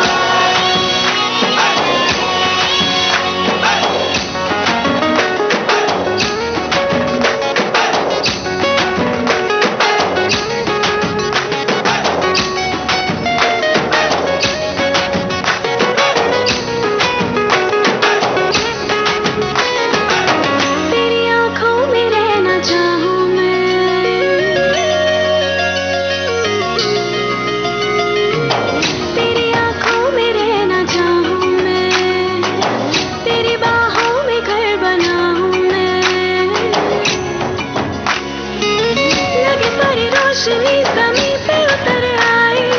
रोशनी ज़मीं पे उतर आई,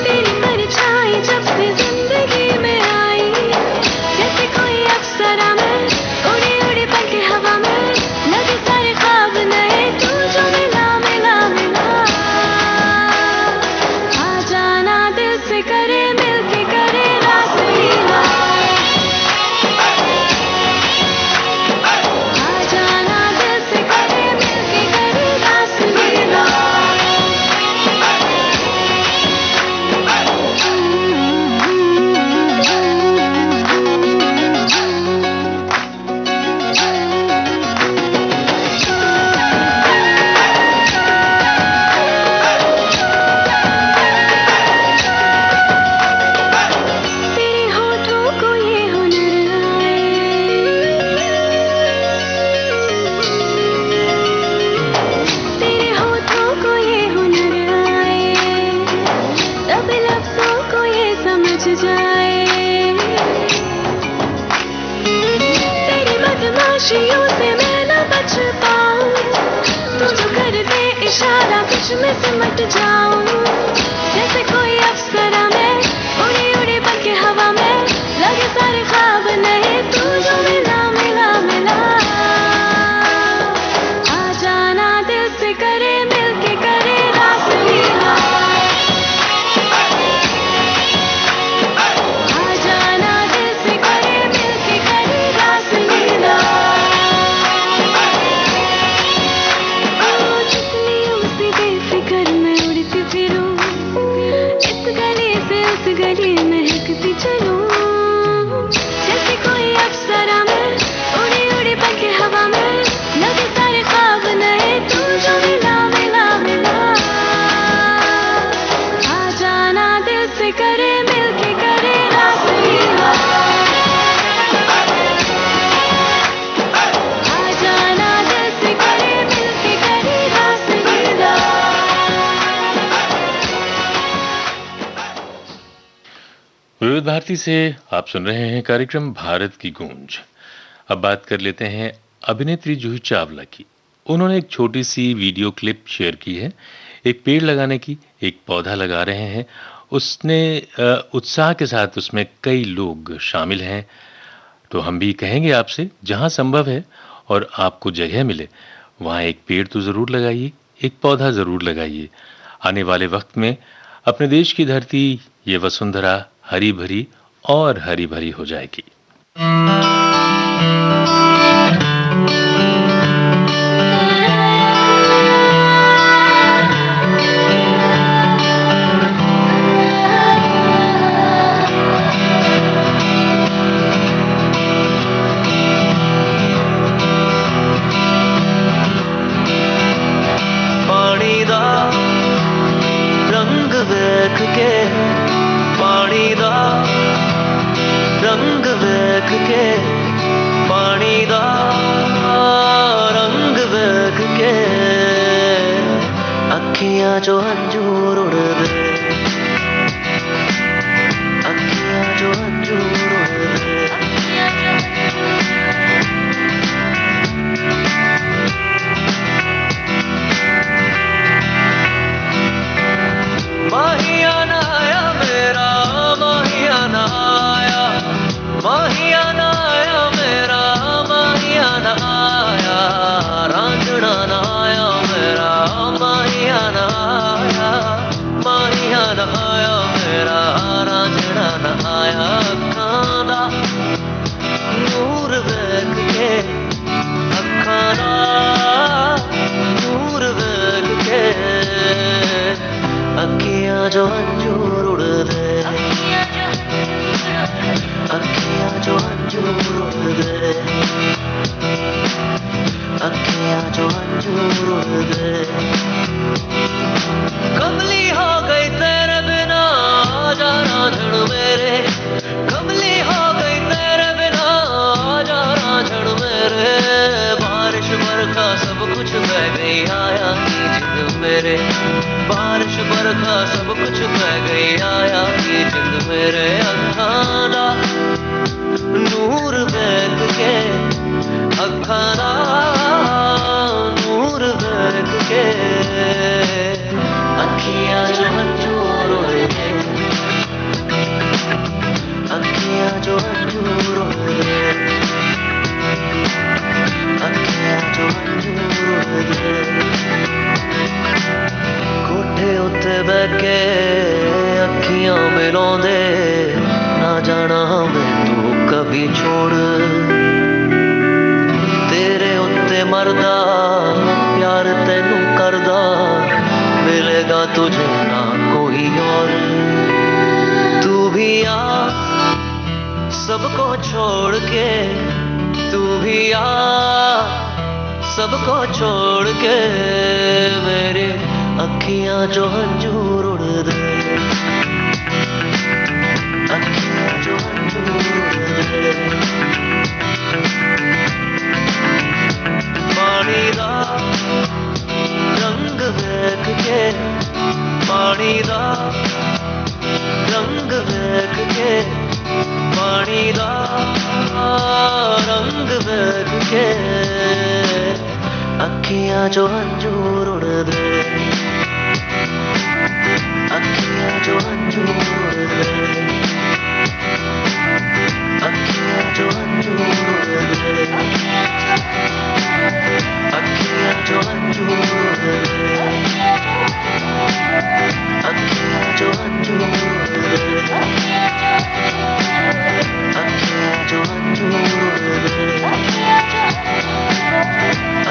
तेरी परछाई जब से जिंदगी में आई, जैसे कोई अप्सरा मैं उड़ी उड़ी पल के हवा में, लगे सारे ख्वाब नए तू जो मिला मिला मिला। आ जाना दिल से करे मिलके करे रास लीला, आ जाना दिल से करे मिलके करे रास लीला। तेरे होठों को ये हुनर आए, तेरे होठों को ये हुनर आए, तब लफ्ज़ों को ये समझ जाए, तेरी बदमाशियों से मैं न बच पाऊं, तू जो कर दे इशारा कुछ में सिमट जाऊं, जैसे कोई अप्सरा मैं उड़ी उड़ी पल के हवा में, लगे सारे ख्वाब नए तू जो मिला मिला मिला। आ जाना दिल से करे मिलके करे रास लीला, आ जाना दिल से करे मिलके करे रास लीला। ओ तितलियों सी बेफिक्र मैं उड़ती फिरूं, इस गली से उस गली महकती चलूं, जैसे कोई अप्सरा मैं उड़ी उड़ी पल के हवा में, लगे सारे ख्वाब नए तू जो मिला मिला मिला। आ जाना दिल से करे मिलके करे रास लीला, आ जाना दिल से करे मिलके करे रास लीला। विविध भारती से आप सुन रहे हैं कार्यक्रम भारत की गूंज। अब बात कर लेते हैं अभिनेत्री जूही चावला की। उन्होंने एक छोटी सी वीडियो क्लिप शेयर की है, एक पेड़ लगाने की, एक पौधा लगा रहे हैं। उसने उत्साह के साथ उसमें कई लोग शामिल हैं। तो हम भी कहेंगे आपसे, जहां संभव है और आपको जगह मिले वहां एक पेड़ तो जरूर लगाइए, एक पौधा जरूर लगाइए। आने वाले वक्त में अपने देश की धरती, ये वसुंधरा हरी भरी और हरी भरी हो जाएगी। पानी दा रंग वेख के, पानी दा रंग वेख के, पानी दा रंग वेख के, अखियां जो अंजूर उड़दे, अखियां जो अंजूर उड़दे। माहिया ना आया मेरा, माहिया ना आया, माहिया ना आया मेरा, माहिया ना आया, रांझना ना आया मेरा, माहिया ना आया, माहिया ना आया मेरा, रांझना ना आया। अखां दा नूर वेख के, अखां दा नूर वेख के, अखियां जो अंजूर उड़दे, अखियां जो अंजूर उड़दे, अखियां जो अंजूर उड़दे। कमली हो गई तेरे बिना आजा रांझण मेरे, कमली हो गई तेरे बिना आजा रांझण मेरे। बारिश बरखा सब कुछ बह गई आया की जिंद मेरे, बारिश बरखा सब कुछ बह गई आया की जिंद मेरे। अखां दा नूर वेख के, अखां दा नूर वेख के, भी छोड़ तेरे उत्ते मरदा प्यार तेनू करदा मिलेगा तुझे ना कोई और तू भी आ सबको छोड़ के तू भी आ सबको छोड़ के मेरे अखियां जो हंजूर उड़ दे अखियां जो हंजूर उड़ दे पानी दा रंग देख के पानी दा रंग देख के पानी दा रंग देख के अखियां जो हंजूर उड़ दे अखियां जो हंजूर उड़ दे अखियां जो हंजूर उड़ दे अखियां जो हंजूर उड़ दे अखियां जो हंजूर उड़ दे अखियां जो हंजूर उड़ दे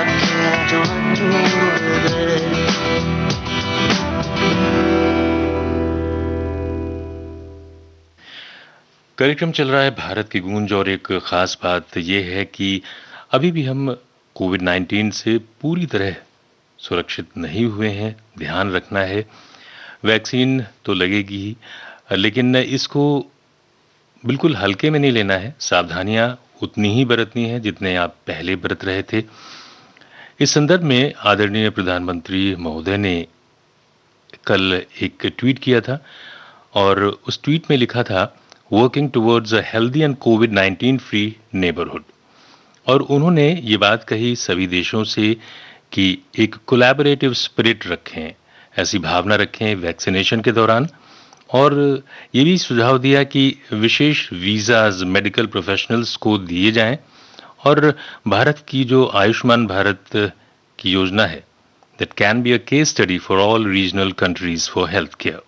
अखियां जो हंजूर उड़ दे कार्यक्रम चल रहा है भारत की गूंज और एक खास बात यह है कि अभी भी हम कोविड-19 से पूरी तरह सुरक्षित नहीं हुए हैं। ध्यान रखना है, वैक्सीन तो लगेगी ही, लेकिन इसको बिल्कुल हल्के में नहीं लेना है। सावधानियां उतनी ही बरतनी है जितने आप पहले बरत रहे थे। इस संदर्भ में आदरणीय प्रधानमंत्री महोदय ने कल एक ट्वीट किया था और उस ट्वीट में लिखा था working towards a healthy and covid free neighbourhood. और उन्होंने ये बात कही सभी देशों से कि एक कोलैबोरेटिव स्पिरिट रखें, ऐसी भावना रखें वैक्सीनेशन के दौरान। और ये भी सुझाव दिया कि विशेष वीज़ाज मेडिकल प्रोफेशनल्स को दिए जाएं और भारत की जो आयुष्मान भारत की योजना है that can be a case study for all regional countries for health care.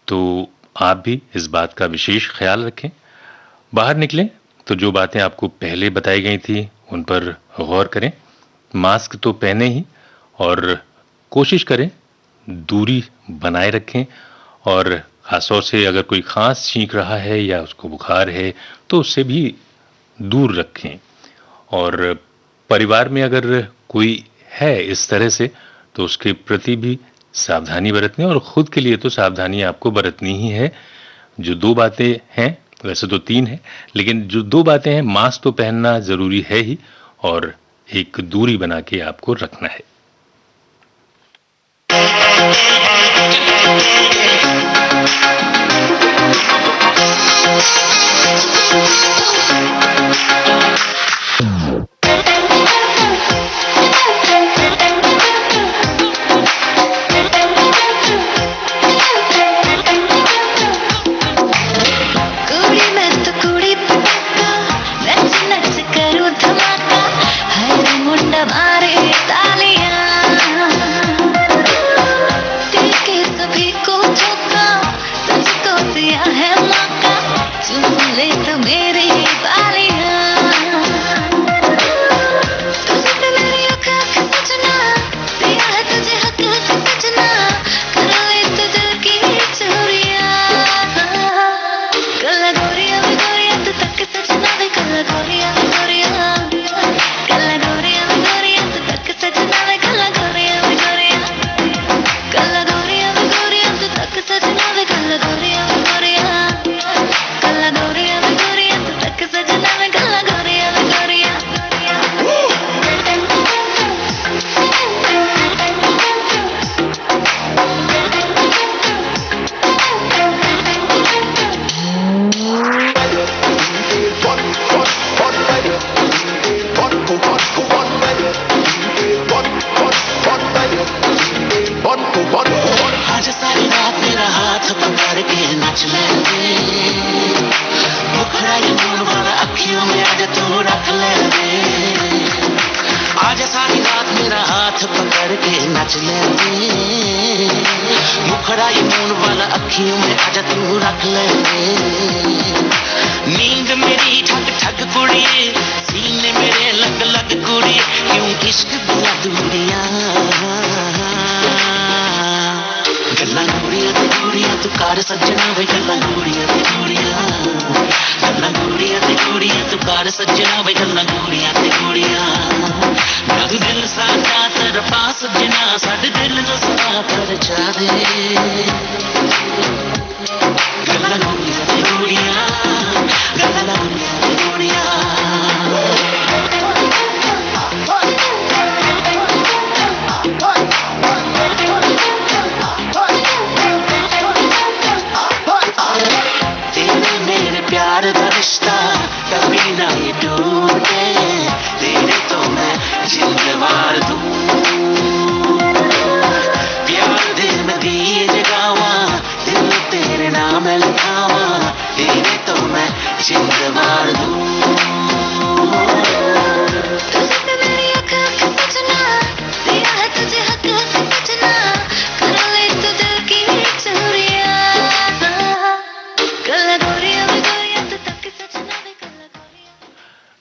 तो आप भी इस बात का विशेष ख्याल रखें। बाहर निकलें तो जो बातें आपको पहले बताई गई थी उन पर गौर करें। मास्क तो पहने ही और कोशिश करें दूरी बनाए रखें और खासतौर से अगर कोई खांस छींक रहा है या उसको बुखार है तो उससे भी दूर रखें। और परिवार में अगर कोई है इस तरह से तो उसके प्रति भी सावधानी बरतनी और खुद के लिए तो सावधानी आपको बरतनी ही है। जो दो बातें हैं, वैसे तो तीन है, लेकिन जो दो बातें हैं, मास्क तो पहनना जरूरी है ही और एक दूरी बना के आपको रखना है। मुखड़ा ये मून वाला अखियों में आजा तू रख ले नींद मेरी ठग ठग कुड़िए सीने मेरे लग लग कुड़िए क्यों इश्क दिया दूरियां गल्ला गूड़िया ते गूड़िया तू कार सज्जना वे गल्ला गूड़िया ते गूड़िया तू कार सज्जना वे गल्ला गूड़िया ते गूड़िया रग दिल साडा तरफा सज्जना साडे दिल नु सदा कर जा दे गल्ला गूड़िया ते गूड़िया गल्ला गूड़िया ते गूड़िया प्यार का रिश्ता कभी ना ये टूटे तेरे तो मैं जिंद मार दूं प्यार दिल में दिए जगावा दिल तेरे नाम लिखावा तेरे तो मैं जिंद मार दूं तुझसे मेरी आँख सजना दिया है तुझे हक सजना कर ले तुझे की चोरिया कल गोरिया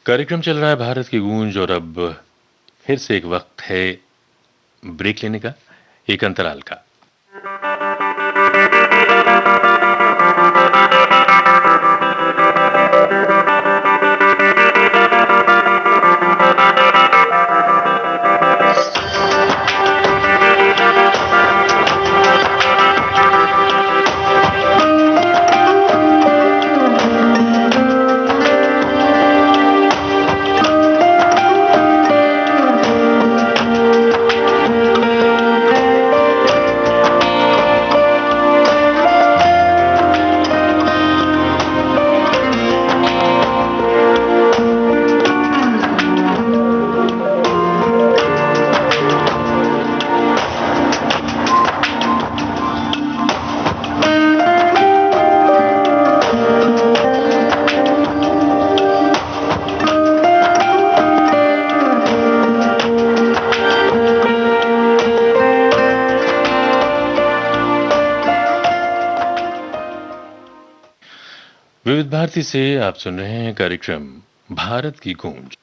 कार्यक्रम चल रहा है भारत की गूंज और अब फिर से एक वक्त है ब्रेक लेने का एक अंतराल का विविध भारती से आप सुन रहे हैं कार्यक्रम भारत की गूंज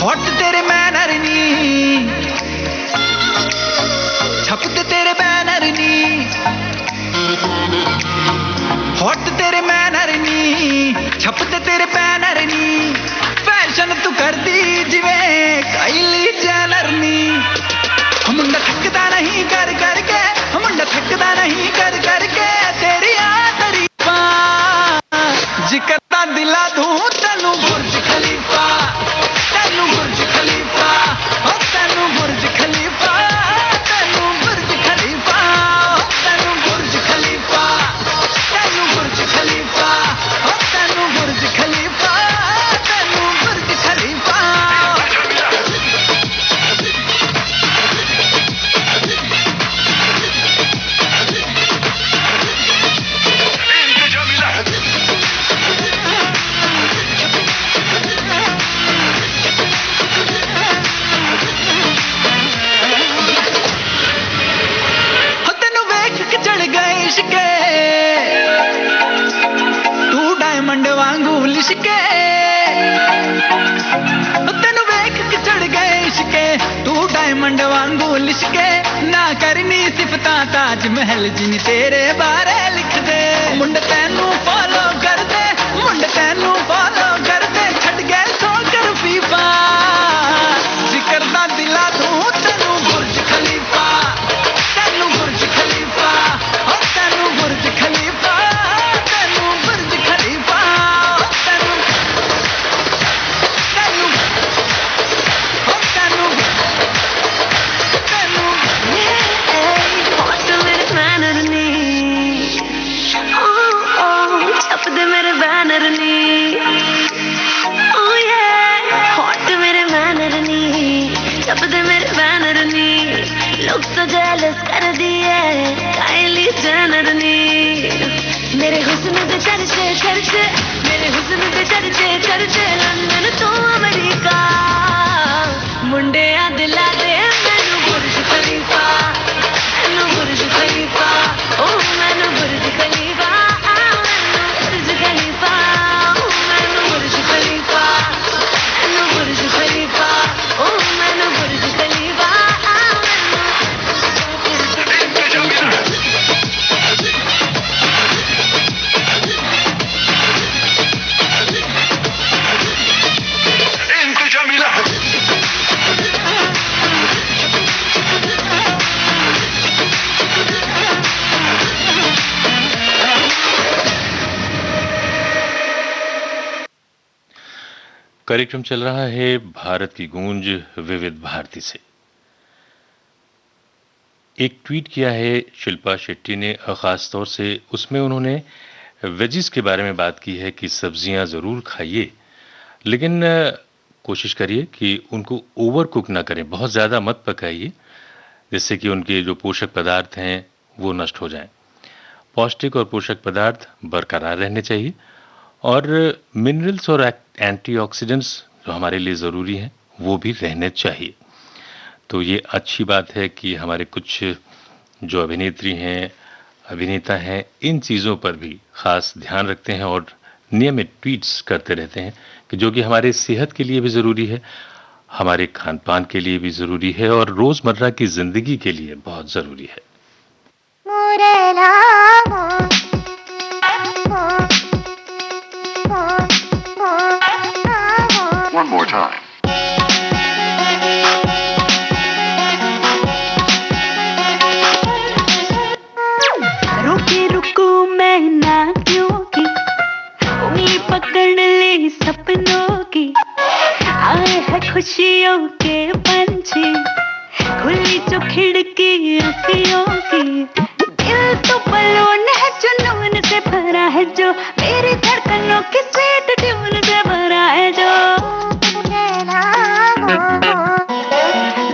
हॉट तेरे बैनर नी छपते तेरे बैनर नी हॉट तेरे बैनर नी छपते तेरे बैनर नी फैशन तू कर दी जिवें काइली जेनर नी मुंडा थकदा नहीं कर करके मुंडा थकदा नहीं कर करके तेरी तारीफा जिकरता दिला दूं तेनू बुर्ज खलीफा तेनू बुर्ज खलीफा ओ तेनू बुर्ज खलीफा तेनू बुर्ज खलीफा तेनू बुर्ज खलीफा तेनू बुर्ज खलीफा ओ तेनू बुर्ज खलीफा तेनू बुर्ज खलीफा तू डायमंड वांगू लिशके तेनू वेख के चढ़ गए इश्के तू डायमंड वांगू लिशके ना करनी सिफता ताज महल जिन तेरे बारे लिख दे मुंड तेनू फॉलो कर दे मुंड तेनू फॉलो कर दे छड़ गए सो कर फीफा जिक्र दा दिला दूं तेनू बुर्ज खलीफा तेनू बुर्ज खलीफा ओ तेनू बुर्ज खलीफा तेनू बुर्ज खलीफा तेनू तेनू ओ तेनू तेनू हॉट मेरे बैनर नी ओ छप दे मेरे बैनर नी ओ ये हॉट मेरे बैनर नी छप दे मेरे बैनर नी लोग तो जेलस कर दिए काइली जेनर नी मेरे हुस्न दे चर्चे चर्चे मेरे हुस्न दे चर्चे चर्चे लंदन तो अमेरिका मुंडे दिला दे मैनू बुर्ज खलीफा ओ मैनू बुर्ज खलीफा बुर्ज खलीफा ओ मैनू बुर्ज खलीफा ओ मैनू बुर्ज खलीफा कार्यक्रम चल रहा है भारत की गूंज विविध भारती से। एक ट्वीट किया है शिल्पा शेट्टी ने, खास तौर से उसमें उन्होंने वेजिस के बारे में बात की है कि सब्जियां जरूर खाइए, लेकिन कोशिश करिए कि उनको ओवर कुक ना करें, बहुत ज्यादा मत पकाइए, जिससे कि उनके जो पोषक पदार्थ हैं वो नष्ट हो जाएं। पौष्टिक और पोषक पदार्थ बरकरार रहने चाहिए और मिनरल्स और एंटीऑक्सीडेंट्स जो हमारे लिए ज़रूरी हैं वो भी रहने चाहिए। तो ये अच्छी बात है कि हमारे कुछ जो अभिनेत्री हैं, अभिनेता हैं, इन चीज़ों पर भी ख़ास ध्यान रखते हैं और नियमित ट्वीट्स करते रहते हैं कि जो कि हमारे सेहत के लिए भी ज़रूरी है, हमारे खान पान के लिए भी ज़रूरी है और रोज़मर्रा की ज़िंदगी के लिए बहुत ज़रूरी है। One more time. रुके रुको मैं ना क्योंकि उंगली पकड़ ले सपनों की आए है खुशियों के पंछी खुली जो खिड़की अखियों की दिल तो बलून है जुनून से भरा है जो मेरी धड़कनों की स्वीट ट्यून से भरा है जो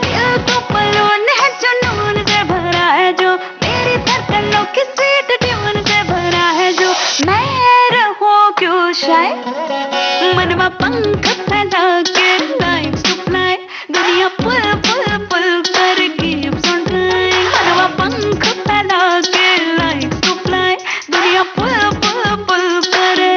दिल तो बलून है जुनून से भरा है जो मेरी धड़कनों की स्वीट ट्यून से भरा है जो मैं रहूं क्यों शायद मनवा पंख फैला के लाइक्स टू फ्लाई दुनिया पुल पुल पुल कर कीप्स ऑन ट्राइंग मनवा पंख फैला के लाइक्स टू फ्लाई दुनिया पुल पुल पुल करे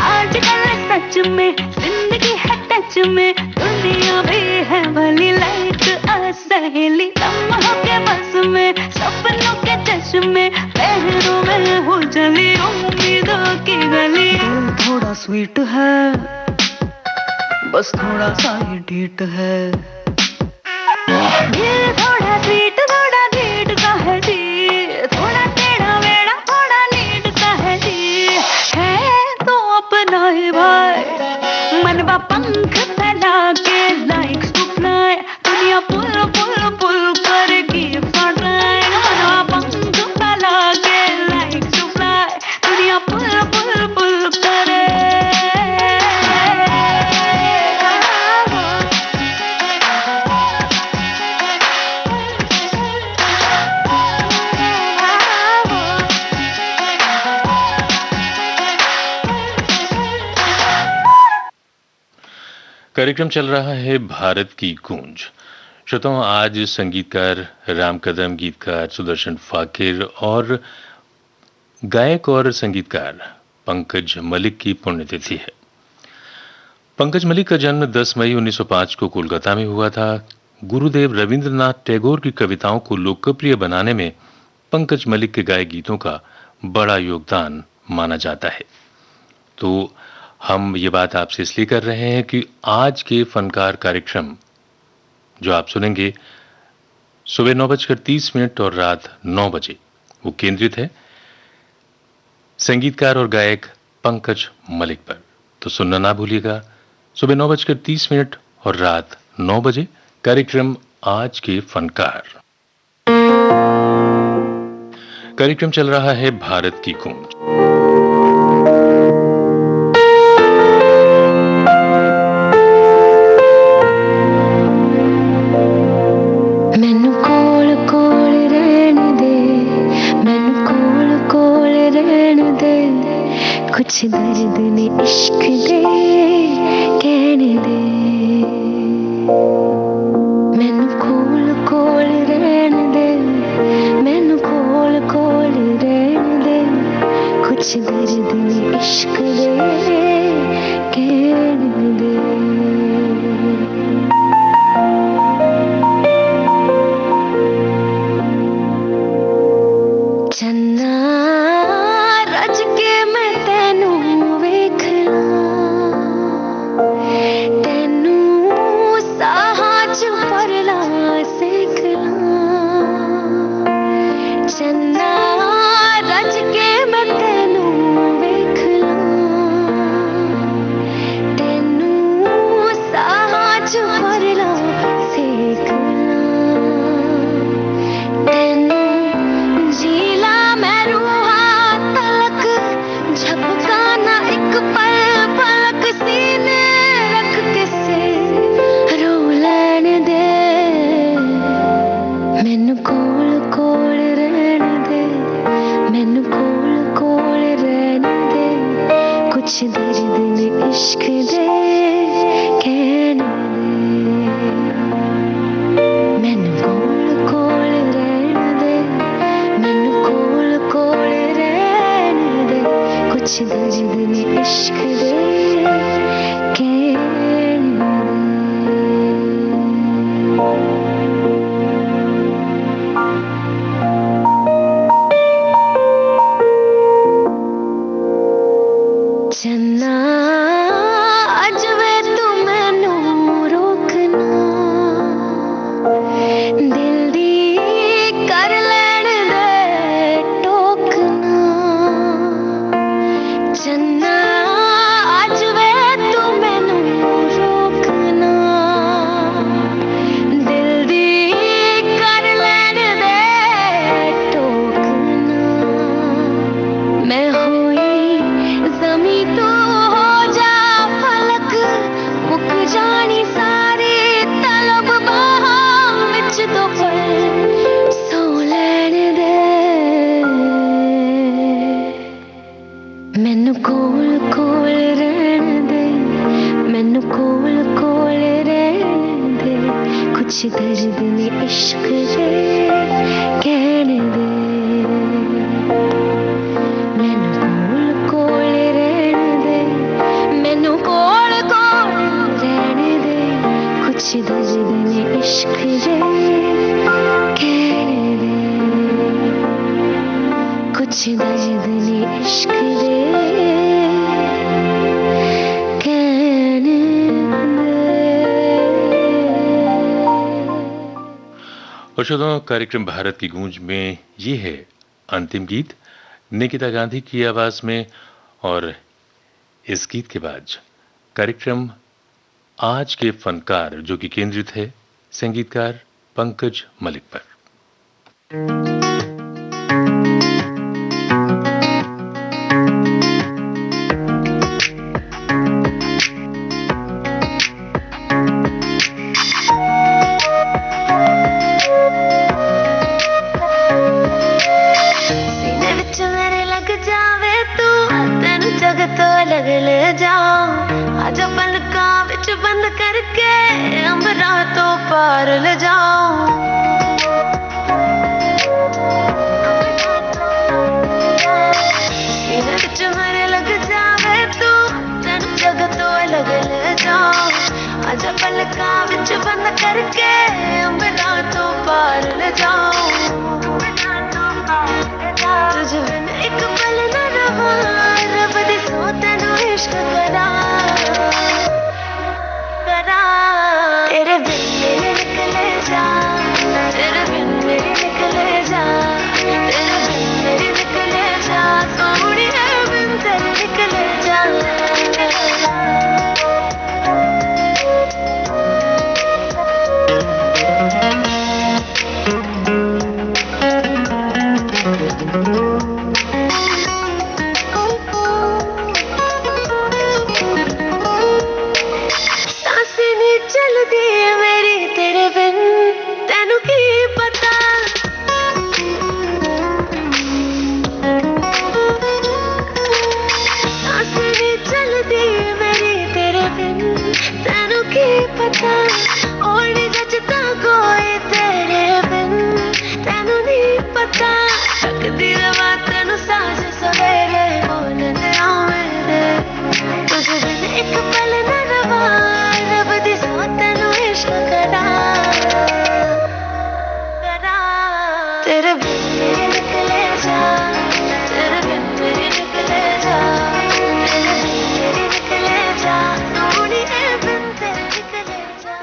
आजकल सच में जिंदगी है टच में दुनिया भी है भली लाइक सहेली लम्हों के बस में सपनों के चश्मे पहरों में हो चली उम्मीदों की गली दिल थोड़ा स्वीट है बस थोड़ा सा ही डीट है दिल थोड़ा स्वीट थोड़ा ढीठ का है जी थोड़ा टेढ़ा मेढ़ा थोड़ा नीट का है जी है तो अपना ही भाई मनवा पंख फैला के लाइक्स टू फ्लाई दुनिया पुल पुल पुल करेगी फटाई मनवा पंख फैला के लाइक्स टू फ्लाई दुनिया पुल पुल पुल करे कार्यक्रम चल रहा है भारत की गूंज। श्रोताओं, आज संगीतकार राम कदम, गीतकार सुदर्शन फाकिर और गायक और संगीतकार पंकज मलिक की पुण्यतिथि है। पंकज मलिक का जन्म 10 मई 1905 को कोलकाता में हुआ था। गुरुदेव रविंद्रनाथ टैगोर की कविताओं को लोकप्रिय बनाने में पंकज मलिक के गाए गीतों का बड़ा योगदान माना जाता है। तो हम ये बात आपसे इसलिए कर रहे हैं कि आज के फनकार कार्यक्रम जो आप सुनेंगे सुबह 9:30 और रात 9 बजे, वो केंद्रित है संगीतकार और गायक पंकज मलिक पर। तो सुनना ना भूलिएगा सुबह 9:30 और रात 9 बजे कार्यक्रम आज के फनकार। कार्यक्रम चल रहा है भारत की गूंज। मैनू कोल कोल रहन दे, मैनू कोल कोल रहन दे, कुछ दर्द ने इश्क दे कहने दे। मैनू कोल कोल रहन दे, मैनू कोल कोल रहन दे, कुछ दर्द ने इश्क दे कहने दे। चन्ना रज के मैं तेनू वेख ला, तेनू साहां च परला सिख ला। चन्ना रज के मैं तेनू वेख ला, तेनू साहां च परला सिख ला। तेनू जीला मैं रूहां तलक, झपकाना एक पल पलक, सीने रख के से रो लैन दे। मैनू कोल कोल रहन दे, मैनू कोल कोल रहन दे, कुछ दर्द ने इश्क दे कहने दे। मैनू कोल कोल रहन दे, मैनू कोल कोल रहन दे, कुछ दर्द ने इश्क दे कहने दे। चन्ना अज वे तू मैनू रोकना, दिल दी कर लैन दे टोकना। चन्ना अज वे तू मैनू रोकना, दिल दी कर लैन दे टोकना। मैं होई ज़मी तू हो जा फलक, मुक जानी सारी तलब बाहां विच दो पल सो लैन दे। मैनू कोल कोल रहन दे, मैनू कोल कोल रहन दे, कुछ दर्द ने इश्क दे कहने दे। मैनू कोल कोल रहन दे, मैनू कोल कोल रहन दे, कुछ दर्द ने इश्क दे कहने दे। कुछ दर्द ने इश्क दे कहने दे। और श्रोताओं, कार्यक्रम भारत की गूंज में ये है अंतिम गीत निकिता गांधी की आवाज में। और इस गीत के बाद कार्यक्रम आज के फनकार, जो कि केंद्रित है संगीतकार पंकज मलिक पर। सीने विच मेरे लग जावे तू, तेनू जग तो लग ले जाऊं। आजा पलकां विच बंद करके अंबरां तो पार ले जाऊं। सीने विच मेरे लग जावे तू, तेनू जग तो लग ले जाऊं। आजा पलकां विच बंद करके अंबरां तो पार ले जाऊं। तुझ बिन एक पल न रहा, रब दी सौ तेनू इश्क करा करा। तेरे बिन मेरे निकले जा, तेरे बिन मेरे निकले जा, तेरे बिन मेरे निकले जा, सोहणिया बिन तेरे निकले जा। चलदी मेरी तेरे बिन तेनू की पता सांस भी चलदी मेरी तेरे बिन तेनू की पता और जचता कोई तेरे बिन तेनू नहीं पता तकदी रवा तेनू साज सवेरे बोलने आओ मेरे तुझे बिन एक पल न रवा रब दी सौ तेनू इश्क करा तेरे बिन मेरे निकले जा तेरे बिन मेरे निकले जा तेरे बिन मेरे निकले जा सोनी ए बिन तेरे निकले जा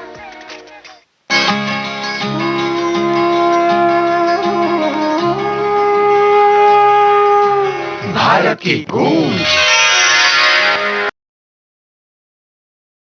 भारत की गूंज